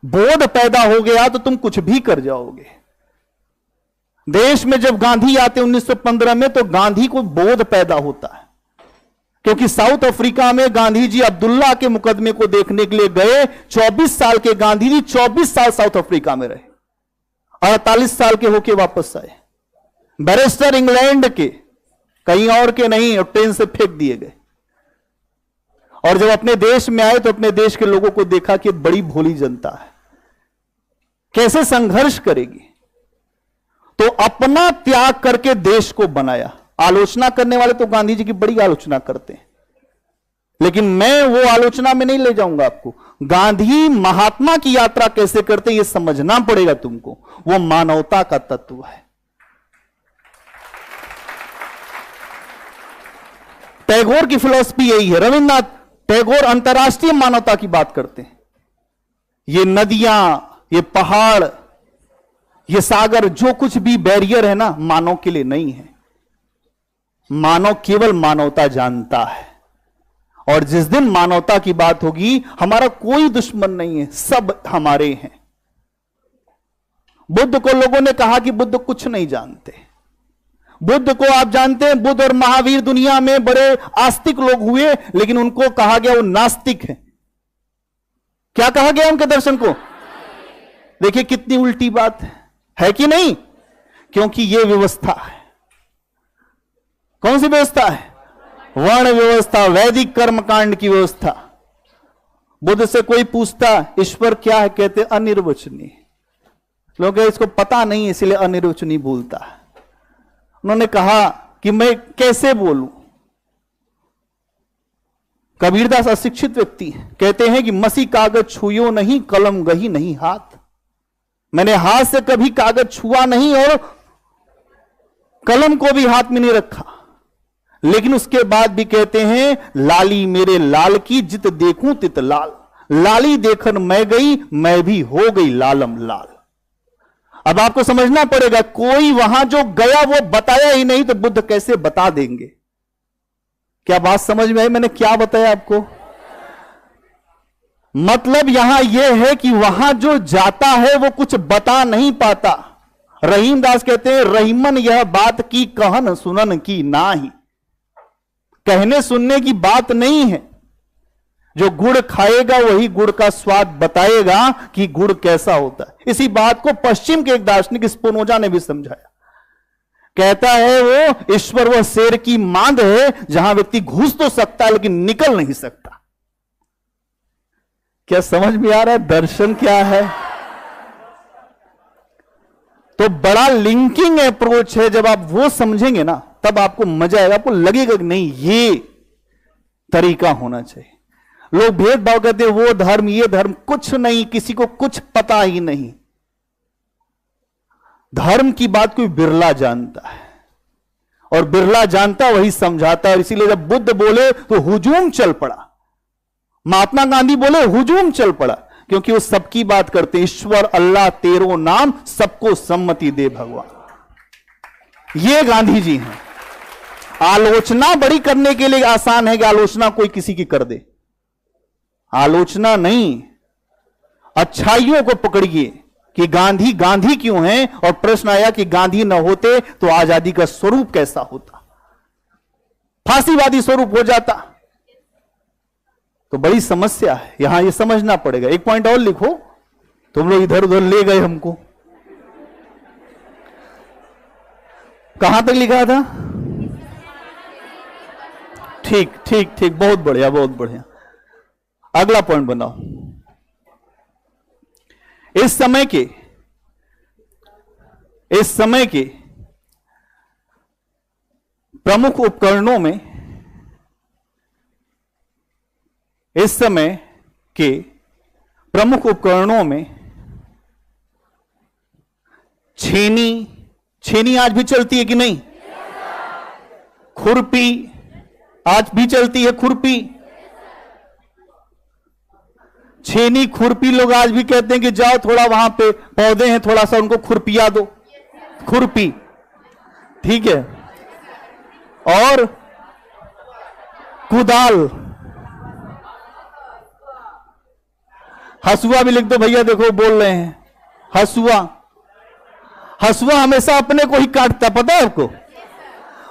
बोध पैदा हो गया तो तुम कुछ भी कर जाओगे। देश में जब गांधी आते 1915 में तो गांधी को बोध पैदा होता है, क्योंकि साउथ अफ्रीका में गांधी जी अब्दुल्ला के मुकदमे को देखने के लिए गए। 24 साल के गांधी जी 24 साल साउथ अफ्रीका में रहे, 48 साल के होके वापस आए। बैरिस्टर इंग्लैंड के, कहीं और के नहीं, और ट्रेन से फेंक दिए गए। और जब अपने देश में आए तो अपने देश के लोगों को देखा कि बड़ी भोली जनता है, कैसे संघर्ष करेगी, तो अपना त्याग करके देश को बनाया। आलोचना करने वाले तो गांधी जी की बड़ी आलोचना करते हैं, लेकिन मैं वो आलोचना में नहीं ले जाऊंगा आपको। गांधी महात्मा की यात्रा कैसे करते यह समझना पड़ेगा तुमको। वो मानवता का तत्व है। टैगोर की फिलॉसफी यही है। रविन्द्रनाथ टैगोर अंतर्राष्ट्रीय मानवता की बात करते हैं। ये नदियां, ये पहाड़, ये सागर, जो कुछ भी बैरियर है ना, मानव के लिए नहीं है। मानव केवल मानवता जानता है। और जिस दिन मानवता की बात होगी, हमारा कोई दुश्मन नहीं है, सब हमारे हैं। बुद्ध को लोगों ने कहा कि बुद्ध कुछ नहीं जानते। बुद्ध को आप जानते हैं, बुद्ध और महावीर दुनिया में बड़े आस्तिक लोग हुए, लेकिन उनको कहा गया वो नास्तिक है। क्या कहा गया उनके दर्शन को? देखिए कितनी उल्टी बात है कि नहीं? क्योंकि यह व्यवस्था है। कौन सी व्यवस्था है? वर्ण व्यवस्था, वैदिक कर्मकांड की व्यवस्था। बुद्ध से कोई पूछता ईश्वर क्या है, कहते अनिर्वचनीय। लोग इसको पता नहीं इसलिए अनिर्वचनीय बोलता है। उन्होंने कहा कि मैं कैसे बोलूं। कबीरदास अशिक्षित व्यक्ति कहते हैं कि मसी कागज छुयो नहीं, कलम गही नहीं हाथ। मैंने हाथ से कभी कागज छुआ नहीं और कलम को भी हाथ में नहीं रखा। लेकिन उसके बाद भी कहते हैं, लाली मेरे लाल की जित देखूं तित लाल। लाली देखन मैं गई, मैं भी हो गई लालम लाल। अब आपको समझना पड़ेगा, कोई वहां जो गया वो बताया ही नहीं, तो बुद्ध कैसे बता देंगे? क्या बात समझ में आई? मैंने क्या बताया आपको? मतलब यहां यह है कि वहां जो जाता है वो कुछ बता नहीं पाता। रहीम दास कहते हैं, रहीमन यह बात की कहन सुनन की नाही। कहने सुनने की बात नहीं है। जो गुड़ खाएगा वही गुड़ का स्वाद बताएगा कि गुड़ कैसा होता है। इसी बात को पश्चिम के एक दार्शनिक स्पिनोजा ने भी समझाया। कहता है वो ईश्वर वह शेर की मांद है जहां व्यक्ति घुस तो सकता है लेकिन निकल नहीं सकता। क्या समझ में आ रहा है दर्शन क्या है? तो बड़ा लिंकिंग अप्रोच है। जब आप वो समझेंगे ना, तब आपको मजा आएगा। आपको लगेगा कि नहीं, ये तरीका होना चाहिए। लोग भेदभाव करते हैं, वो धर्म ये धर्म, कुछ नहीं, किसी को कुछ पता ही नहीं। धर्म की बात कोई बिरला जानता है, और बिरला जानता वही समझाता है। और इसीलिए जब बुद्ध बोले तो हुजूम चल पड़ा, महात्मा गांधी बोले हुजूम चल पड़ा, क्योंकि वो सबकी बात करते हैं। ईश्वर अल्लाह तेरो नाम, सबको सम्मति दे भगवान। ये गांधी जी हैं। आलोचना बड़ी करने के लिए आसान है कि आलोचना कोई किसी की कर दे। आलोचना नहीं, अच्छाइयों को पकड़िए कि गांधी गांधी क्यों हैं। और प्रश्न आया कि गांधी न होते तो आजादी का स्वरूप कैसा होता? फांसीवादी स्वरूप हो जाता। तो बड़ी समस्या है, यहां यह समझना पड़ेगा। एक पॉइंट और लिखो, तुम लोग इधर उधर ले गए हमको। कहां तक लिखा था? ठीक ठीक ठीक, बहुत बढ़िया बहुत बढ़िया। अगला पॉइंट बनाओ। इस समय के प्रमुख उपकरणों में, इस समय के प्रमुख उपकरणों में छेनी आज भी चलती है कि नहीं? खुरपी आज भी चलती है। खुरपी, छेनी, खुरपी, लोग आज भी कहते हैं कि जाओ थोड़ा वहां पे पौधे हैं, थोड़ा सा उनको खुरपिया दो। खुरपी, ठीक है। और कुदाल, हसुआ भी लिख दो भैया, देखो बोल रहे हैं। हसुआ, हसुआ हमेशा अपने को ही काटता, पता है आपको?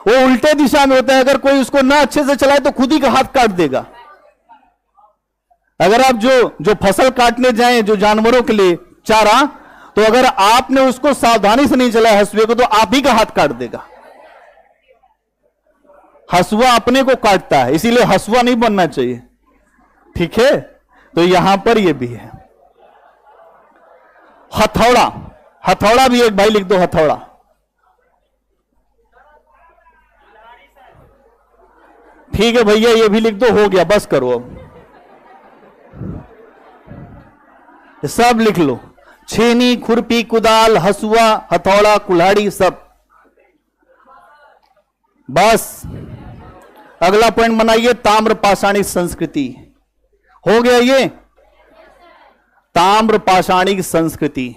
वो उल्टे दिशा में होता है। अगर कोई उसको ना अच्छे से चलाए तो खुद ही का हाथ काट देगा। अगर आप जो फसल काटने जाएं, जो जानवरों के लिए चारा, तो अगर आपने उसको सावधानी से नहीं चलाया हसुए को, तो आप ही का हाथ काट देगा। हसुआ अपने को काटता है, इसीलिए हसुआ नहीं बनना चाहिए, ठीक है? तो यहां पर यह भी है। हथौड़ा, हथौड़ा भी एक भाई लिख दो, हथौड़ा। ठीक है भैया, ये भी लिख दो, हो गया, बस करो अब, सब लिख लो। छेनी, खुरपी, कुदाल, हसुआ, हथौड़ा, कुल्हाड़ी, सब। बस अगला पॉइंट बनाइए, ताम्र पाषाणिक संस्कृति। हो गया ये ताम्र पाषाणिक संस्कृति।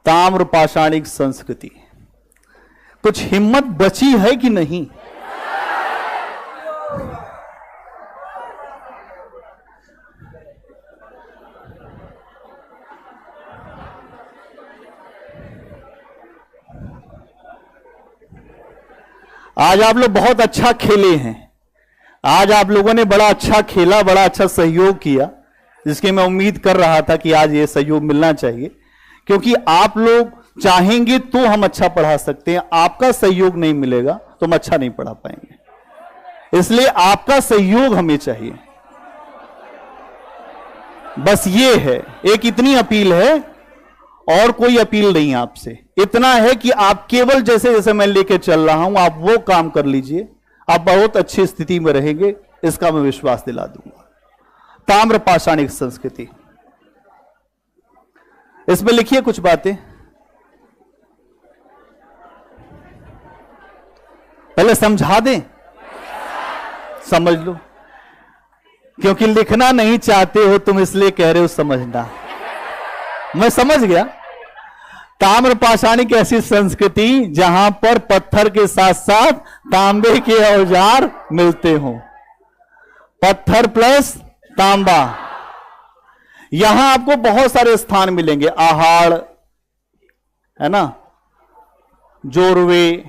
ताम्र पाषाणिक संस्कृति, कुछ हिम्मत बची है कि नहीं? आज आप लोग बहुत अच्छा खेले हैं, आज आप लोगों ने बड़ा अच्छा खेला, बड़ा अच्छा सहयोग किया, जिसकी मैं उम्मीद कर रहा था कि आज ये सहयोग मिलना चाहिए, क्योंकि आप लोग चाहेंगे तो हम अच्छा पढ़ा सकते हैं, आपका सहयोग नहीं मिलेगा तो हम अच्छा नहीं पढ़ा पाएंगे, इसलिए आपका सहयोग हमें चाहिए। बस ये है, एक इतनी अपील है, और कोई अपील नहीं आपसे, इतना है कि आप केवल जैसे जैसे मैं लेके चल रहा हूं आप वो काम कर लीजिए, आप बहुत अच्छी स्थिति में रहेंगे, इसका मैं विश्वास दिला दूंगा। ताम्र पाषाणिक संस्कृति, इसमें लिखिए कुछ बातें, पहले समझा दें, समझ लो, क्योंकि लिखना नहीं चाहते हो तुम, इसलिए कह रहे हो समझना। मैं समझ गया। ताम्र पाषाणिक ऐसी संस्कृति जहां पर पत्थर के साथ साथ तांबे के औजार मिलते हो, पत्थर प्लस तांबा। यहां आपको बहुत सारे स्थान मिलेंगे, आहाड़ है ना, जोरवे,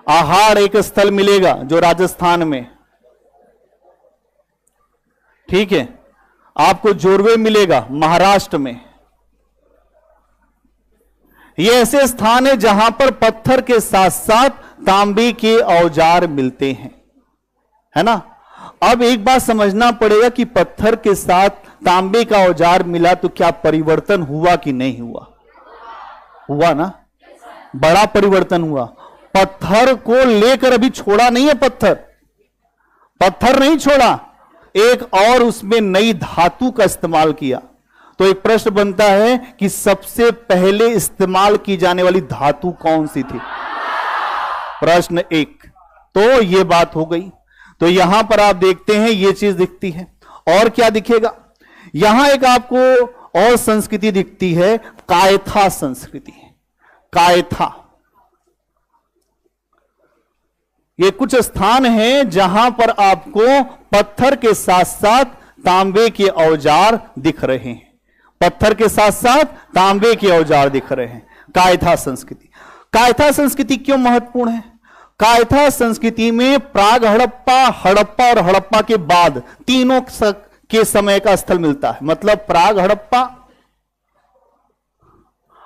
आहाड़ एक स्थल मिलेगा जो राजस्थान में, ठीक है, आपको जोरवे मिलेगा महाराष्ट्र में। ये ऐसे स्थान है जहां पर पत्थर के साथ साथ तांबे के औजार मिलते हैं, है ना। अब एक बात समझना पड़ेगा कि पत्थर के साथ तांबे का औजार मिला तो क्या परिवर्तन हुआ कि नहीं हुआ? हुआ ना, बड़ा परिवर्तन हुआ। पत्थर को लेकर अभी छोड़ा नहीं है, पत्थर नहीं छोड़ा, एक और उसमें नई धातु का इस्तेमाल किया। तो एक प्रश्न बनता है कि सबसे पहले इस्तेमाल की जाने वाली धातु कौन सी थी? प्रश्न एक। तो यह बात हो गई। तो यहां पर आप देखते हैं यह चीज दिखती है, और क्या दिखेगा यहां? एक आपको और संस्कृति दिखती है, कायथा संस्कृति। कायथा, ये कुछ स्थान हैं जहां पर आपको पत्थर के साथ साथ तांबे के औजार दिख रहे हैं, पत्थर के साथ साथ तांबे के औजार दिख रहे हैं। कायथा संस्कृति। कायथा संस्कृति क्यों महत्वपूर्ण है? कायथा संस्कृति में प्राग हड़प्पा, हड़प्पा और हड़प्पा के बाद तीनों के समय का स्थल मिलता है। मतलब प्राग हड़प्पा,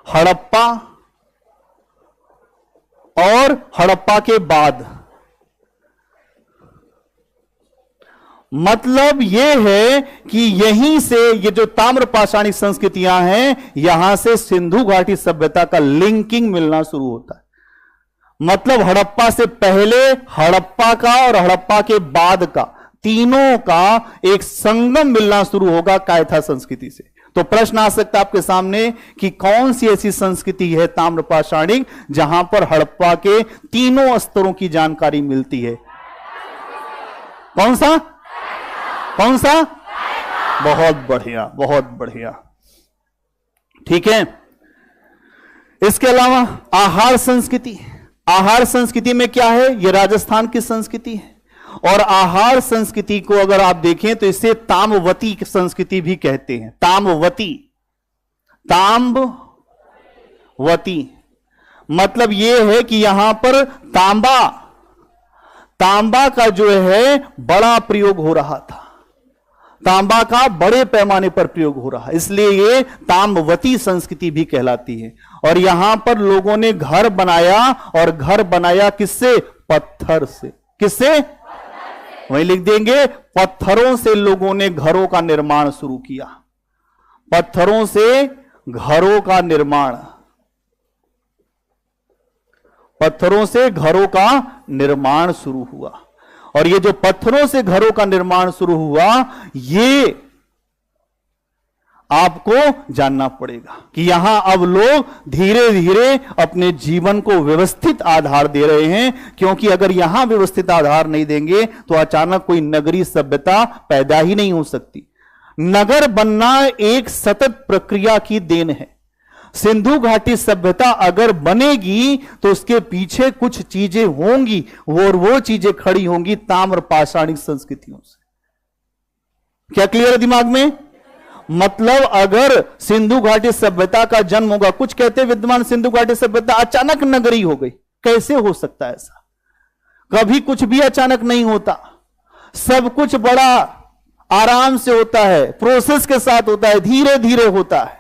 हड़प्पा और हड़प्पा के बाद, मतलब यह है कि यहीं से ये जो ताम्र पाषाणिक संस्कृतियां हैं, यहां से सिंधु घाटी सभ्यता का लिंकिंग मिलना शुरू होता है। मतलब हड़प्पा से पहले, हड़प्पा का और हड़प्पा के बाद का, तीनों का एक संगम मिलना शुरू होगा कायथा संस्कृति से। तो प्रश्न आ सकता है आपके सामने कि कौन सी ऐसी संस्कृति है ताम्र पाषाणिक जहां पर हड़प्पा के तीनों स्तरों की जानकारी मिलती है? कौन सा? कौन सा? बहुत बढ़िया, बहुत बढ़िया, ठीक है। इसके अलावा आहार संस्कृति। आहार संस्कृति में क्या है? यह राजस्थान की संस्कृति है, और आहार संस्कृति को अगर आप देखें तो इसे ताम्रवती संस्कृति भी कहते हैं। ताम्रवती, ताम्रवती मतलब यह है कि यहां पर तांबा का जो है बड़ा प्रयोग हो रहा था, तांबा का बड़े पैमाने पर प्रयोग हो रहा है, इसलिए ये ताम्रवती संस्कृति भी कहलाती है। और यहां पर लोगों ने घर बनाया, और घर बनाया किससे? पत्थर से। किससे? वहीं लिख देंगे, पत्थरों से लोगों ने घरों का निर्माण शुरू किया। पत्थरों से घरों का निर्माण। पत्थरों से घरों का निर्माण शुरू हुआ। और ये जो पत्थरों से घरों का निर्माण शुरू हुआ, ये आपको जानना पड़ेगा कि यहां अब लोग धीरे धीरे अपने जीवन को व्यवस्थित आधार दे रहे हैं, क्योंकि अगर यहां व्यवस्थित आधार नहीं देंगे तो अचानक कोई नगरीय सभ्यता पैदा ही नहीं हो सकती। नगर बनना एक सतत प्रक्रिया की देन है। सिंधु घाटी सभ्यता अगर बनेगी तो उसके पीछे कुछ चीजें होंगी, और वो चीजें खड़ी होंगी ताम्र पाषाणिक संस्कृतियों से। क्या क्लियर है दिमाग में? मतलब अगर सिंधु घाटी सभ्यता का जन्म होगा, कुछ कहते हैं विद्यमान सिंधु घाटी सभ्यता अचानक नगरी हो गई। कैसे हो सकता है ऐसा? कभी कुछ भी अचानक नहीं होता, सब कुछ बड़ा आराम से होता है, प्रोसेस के साथ होता है, धीरे धीरे होता है।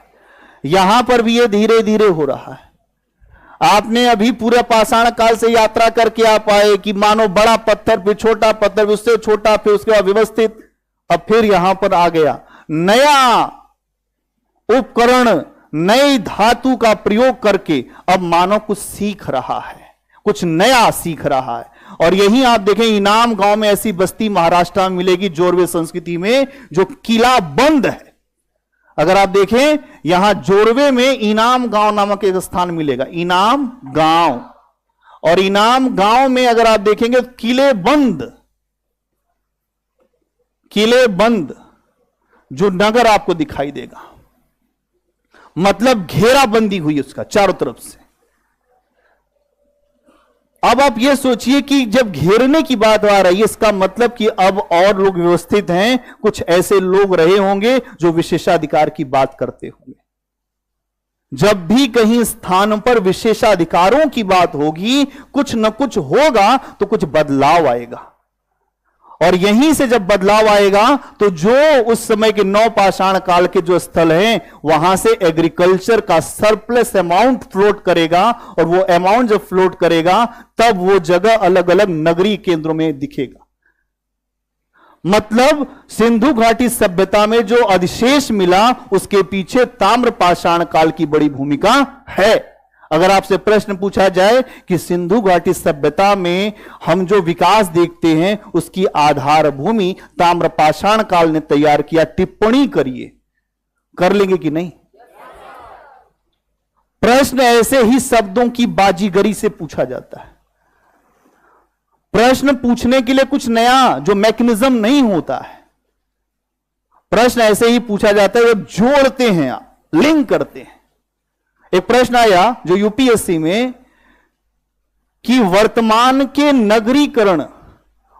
यहां पर भी ये धीरे धीरे हो रहा है। आपने अभी पूरे पाषाण काल से यात्रा करके आप आए कि मानो बड़ा पत्थर, फिर छोटा पत्थर, उससे छोटा, फिर उसके बाद व्यवस्थित, अब फिर यहां पर आ गया नया उपकरण, नई धातु का प्रयोग करके अब मानव कुछ सीख रहा है, कुछ नया सीख रहा है। और यही आप देखें, इनाम गांव में ऐसी बस्ती महाराष्ट्र में मिलेगी, जोरवे संस्कृति में, जो किला बंद है। अगर आप देखें यहां जोरवे में इनाम गांव नामक एक स्थान मिलेगा, इनाम गांव। और इनाम गांव में अगर आप देखेंगे किले बंद जो नगर आपको दिखाई देगा, मतलब घेराबंदी हुई उसका चारों तरफ से। अब आप यह सोचिए कि जब घेरने की बात आ रही है, इसका मतलब कि अब और लोग व्यवस्थित हैं, कुछ ऐसे लोग रहे होंगे जो विशेषाधिकार की बात करते होंगे। जब भी कहीं स्थान पर विशेषाधिकारों की बात होगी, कुछ न कुछ होगा, तो कुछ बदलाव आएगा। और यहीं से जब बदलाव आएगा तो जो उस समय के नवपाषाण काल के जो स्थल हैं, वहां से एग्रीकल्चर का सरप्लस अमाउंट फ्लोट करेगा, और वो अमाउंट जब फ्लोट करेगा तब वो जगह अलग अलग नगरीय केंद्रों में दिखेगा। मतलब सिंधु घाटी सभ्यता में जो अधिशेष मिला, उसके पीछे ताम्रपाषाण काल की बड़ी भूमिका है। अगर आपसे प्रश्न पूछा जाए कि सिंधु घाटी सभ्यता में हम जो विकास देखते हैं, उसकी आधार भूमि ताम्रपाषाण काल ने तैयार किया, टिप्पणी करिए, कर लेंगे कि नहीं? प्रश्न ऐसे ही शब्दों की बाजीगरी से पूछा जाता है। प्रश्न पूछने के लिए कुछ नया जो मैकेनिज्म नहीं होता है, प्रश्न ऐसे ही पूछा जाता है जब जोड़ते हैं आप, लिंक करते हैं। एक प्रश्न आया जो यूपीएससी में कि वर्तमान के नगरीकरण,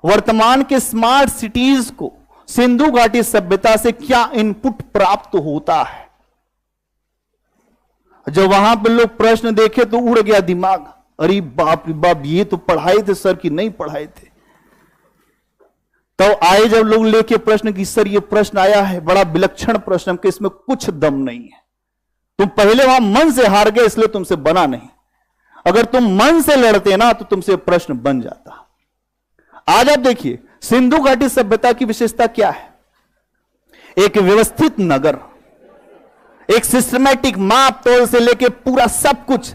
वर्तमान के स्मार्ट सिटीज को सिंधु घाटी सभ्यता से क्या इनपुट प्राप्त होता है। जब वहां पर लोग प्रश्न देखे तो उड़ गया दिमाग, अरे बाप रे बाप, ये तो पढ़ाए थे सर कि नहीं पढ़ाए थे। तो आए जब लोग लेके प्रश्न कि सर ये प्रश्न आया है, बड़ा विलक्षण प्रश्न, कि इसमें कुछ दम नहीं है, तुम पहले वहां मन से हार गए इसलिए तुमसे बना नहीं। अगर तुम मन से लड़ते ना तो तुमसे प्रश्न बन जाता। आज आप देखिए सिंधु घाटी सभ्यता की विशेषता क्या है। एक व्यवस्थित नगर, एक सिस्टमैटिक माप तोल से लेके पूरा सब कुछ,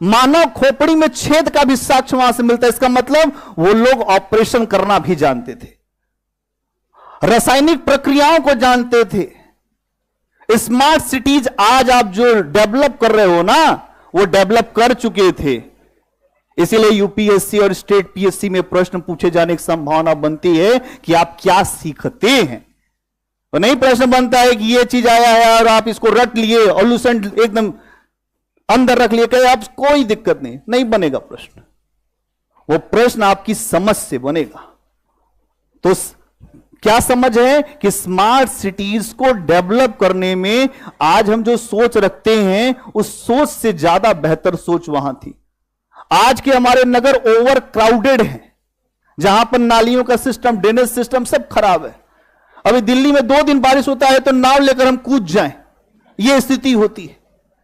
मानव खोपड़ी में छेद का भी साक्ष्य वहां से मिलता है। इसका मतलब वो लोग ऑपरेशन करना भी जानते थे, रासायनिक प्रक्रियाओं को जानते थे। स्मार्ट सिटीज आज आप जो डेवलप कर रहे हो ना, वो डेवलप कर चुके थे। इसीलिए यूपीएससी और स्टेट पीएससी में प्रश्न पूछे जाने की संभावना बनती है कि आप क्या सीखते हैं। तो नहीं प्रश्न बनता है कि ये चीज आया है और आप इसको रट लिए, ऑल्यूशन एकदम अंदर रख लिए, कहे आप कोई दिक्कत नहीं, नहीं बनेगा प्रश्न। वो प्रश्न आपकी समझ से बनेगा। तो क्या समझ है कि स्मार्ट सिटीज को डेवलप करने में आज हम जो सोच रखते हैं, उस सोच से ज्यादा बेहतर सोच वहां थी। आज के हमारे नगर ओवर क्राउडेड हैं, जहां पर नालियों का सिस्टम, ड्रेनेज सिस्टम सब खराब है। अभी दिल्ली में 2 दिन बारिश होता है तो नाव लेकर हम कूद जाएं, यह स्थिति होती है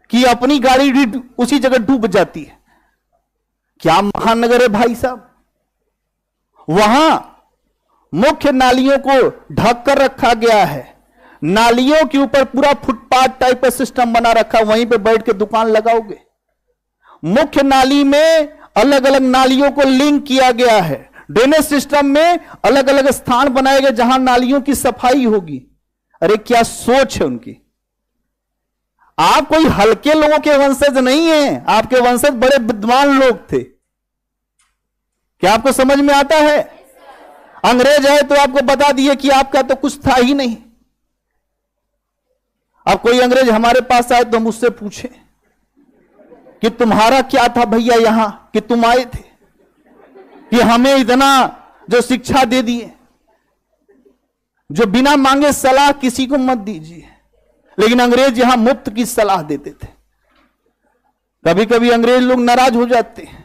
कि अपनी गाड़ी उसी जगह डूब जाती है। क्या महानगर है भाई साहब। वहां मुख्य नालियों को ढक कर रखा गया है, नालियों के ऊपर पूरा फुटपाथ टाइप का सिस्टम बना रखा, वहीं पे बैठ के दुकान लगाओगे। मुख्य नाली में अलग अलग नालियों को लिंक किया गया है। ड्रेनेज सिस्टम में अलग अलग स्थान बनाए गए जहां नालियों की सफाई होगी। अरे क्या सोच है उनकी। आप कोई हल्के लोगों के वंशज नहीं हैं, आपके वंशज बड़े विद्वान लोग थे। क्या आपको समझ में आता है? अंग्रेज है तो आपको बता दिए कि आपका तो कुछ था ही नहीं। अब कोई अंग्रेज हमारे पास आए तो हम उससे पूछे कि तुम्हारा क्या था भैया यहां कि तुम आए थे, कि हमें इतना जो शिक्षा दे दिए, जो बिना मांगे सलाह किसी को मत दीजिए। लेकिन अंग्रेज यहां मुफ्त की सलाह देते थे। कभी कभी अंग्रेज लोग नाराज हो जाते हैं,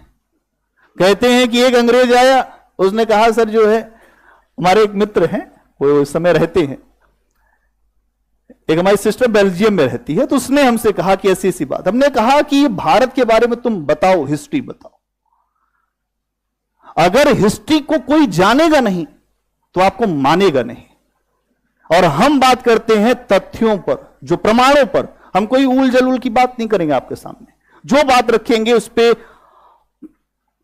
कहते हैं कि एक अंग्रेज आया, उसने कहा सर जो है हमारे एक मित्र हैं, वो उस समय रहते हैं, एक हमारी सिस्टर बेल्जियम में रहती है, तो उसने हमसे कहा कि ऐसी ऐसी बात। हमने कहा कि भारत के बारे में तुम बताओ, हिस्ट्री बताओ। अगर हिस्ट्री को कोई जानेगा नहीं तो आपको मानेगा नहीं। और हम बात करते हैं तथ्यों पर, जो प्रमाणों पर। हम कोई उल जलूल की बात नहीं करेंगे आपके सामने। जो बात रखेंगे उस पर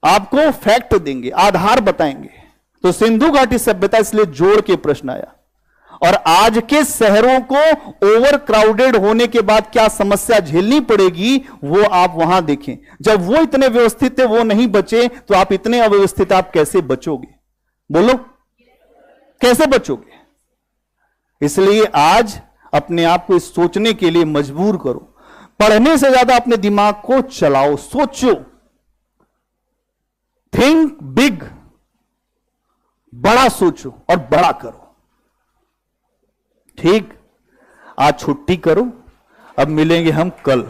आपको फैक्ट देंगे, आधार बताएंगे। तो सिंधु घाटी सभ्यता इसलिए जोड़ के प्रश्न आया। और आज के शहरों को ओवर क्राउडेड होने के बाद क्या समस्या झेलनी पड़ेगी वो आप वहां देखें। जब वो इतने व्यवस्थित थे वो नहीं बचे, तो आप इतने अव्यवस्थित आप कैसे बचोगे? बोलो, कैसे बचोगे? इसलिए आज अपने आप को इस सोचने के लिए मजबूर करो। पढ़ने से ज्यादा अपने दिमाग को चलाओ, सोचो, थिंक बिग, बड़ा सोचो और बड़ा करो। ठीक, आज छुट्टी करो, अब मिलेंगे हम कल।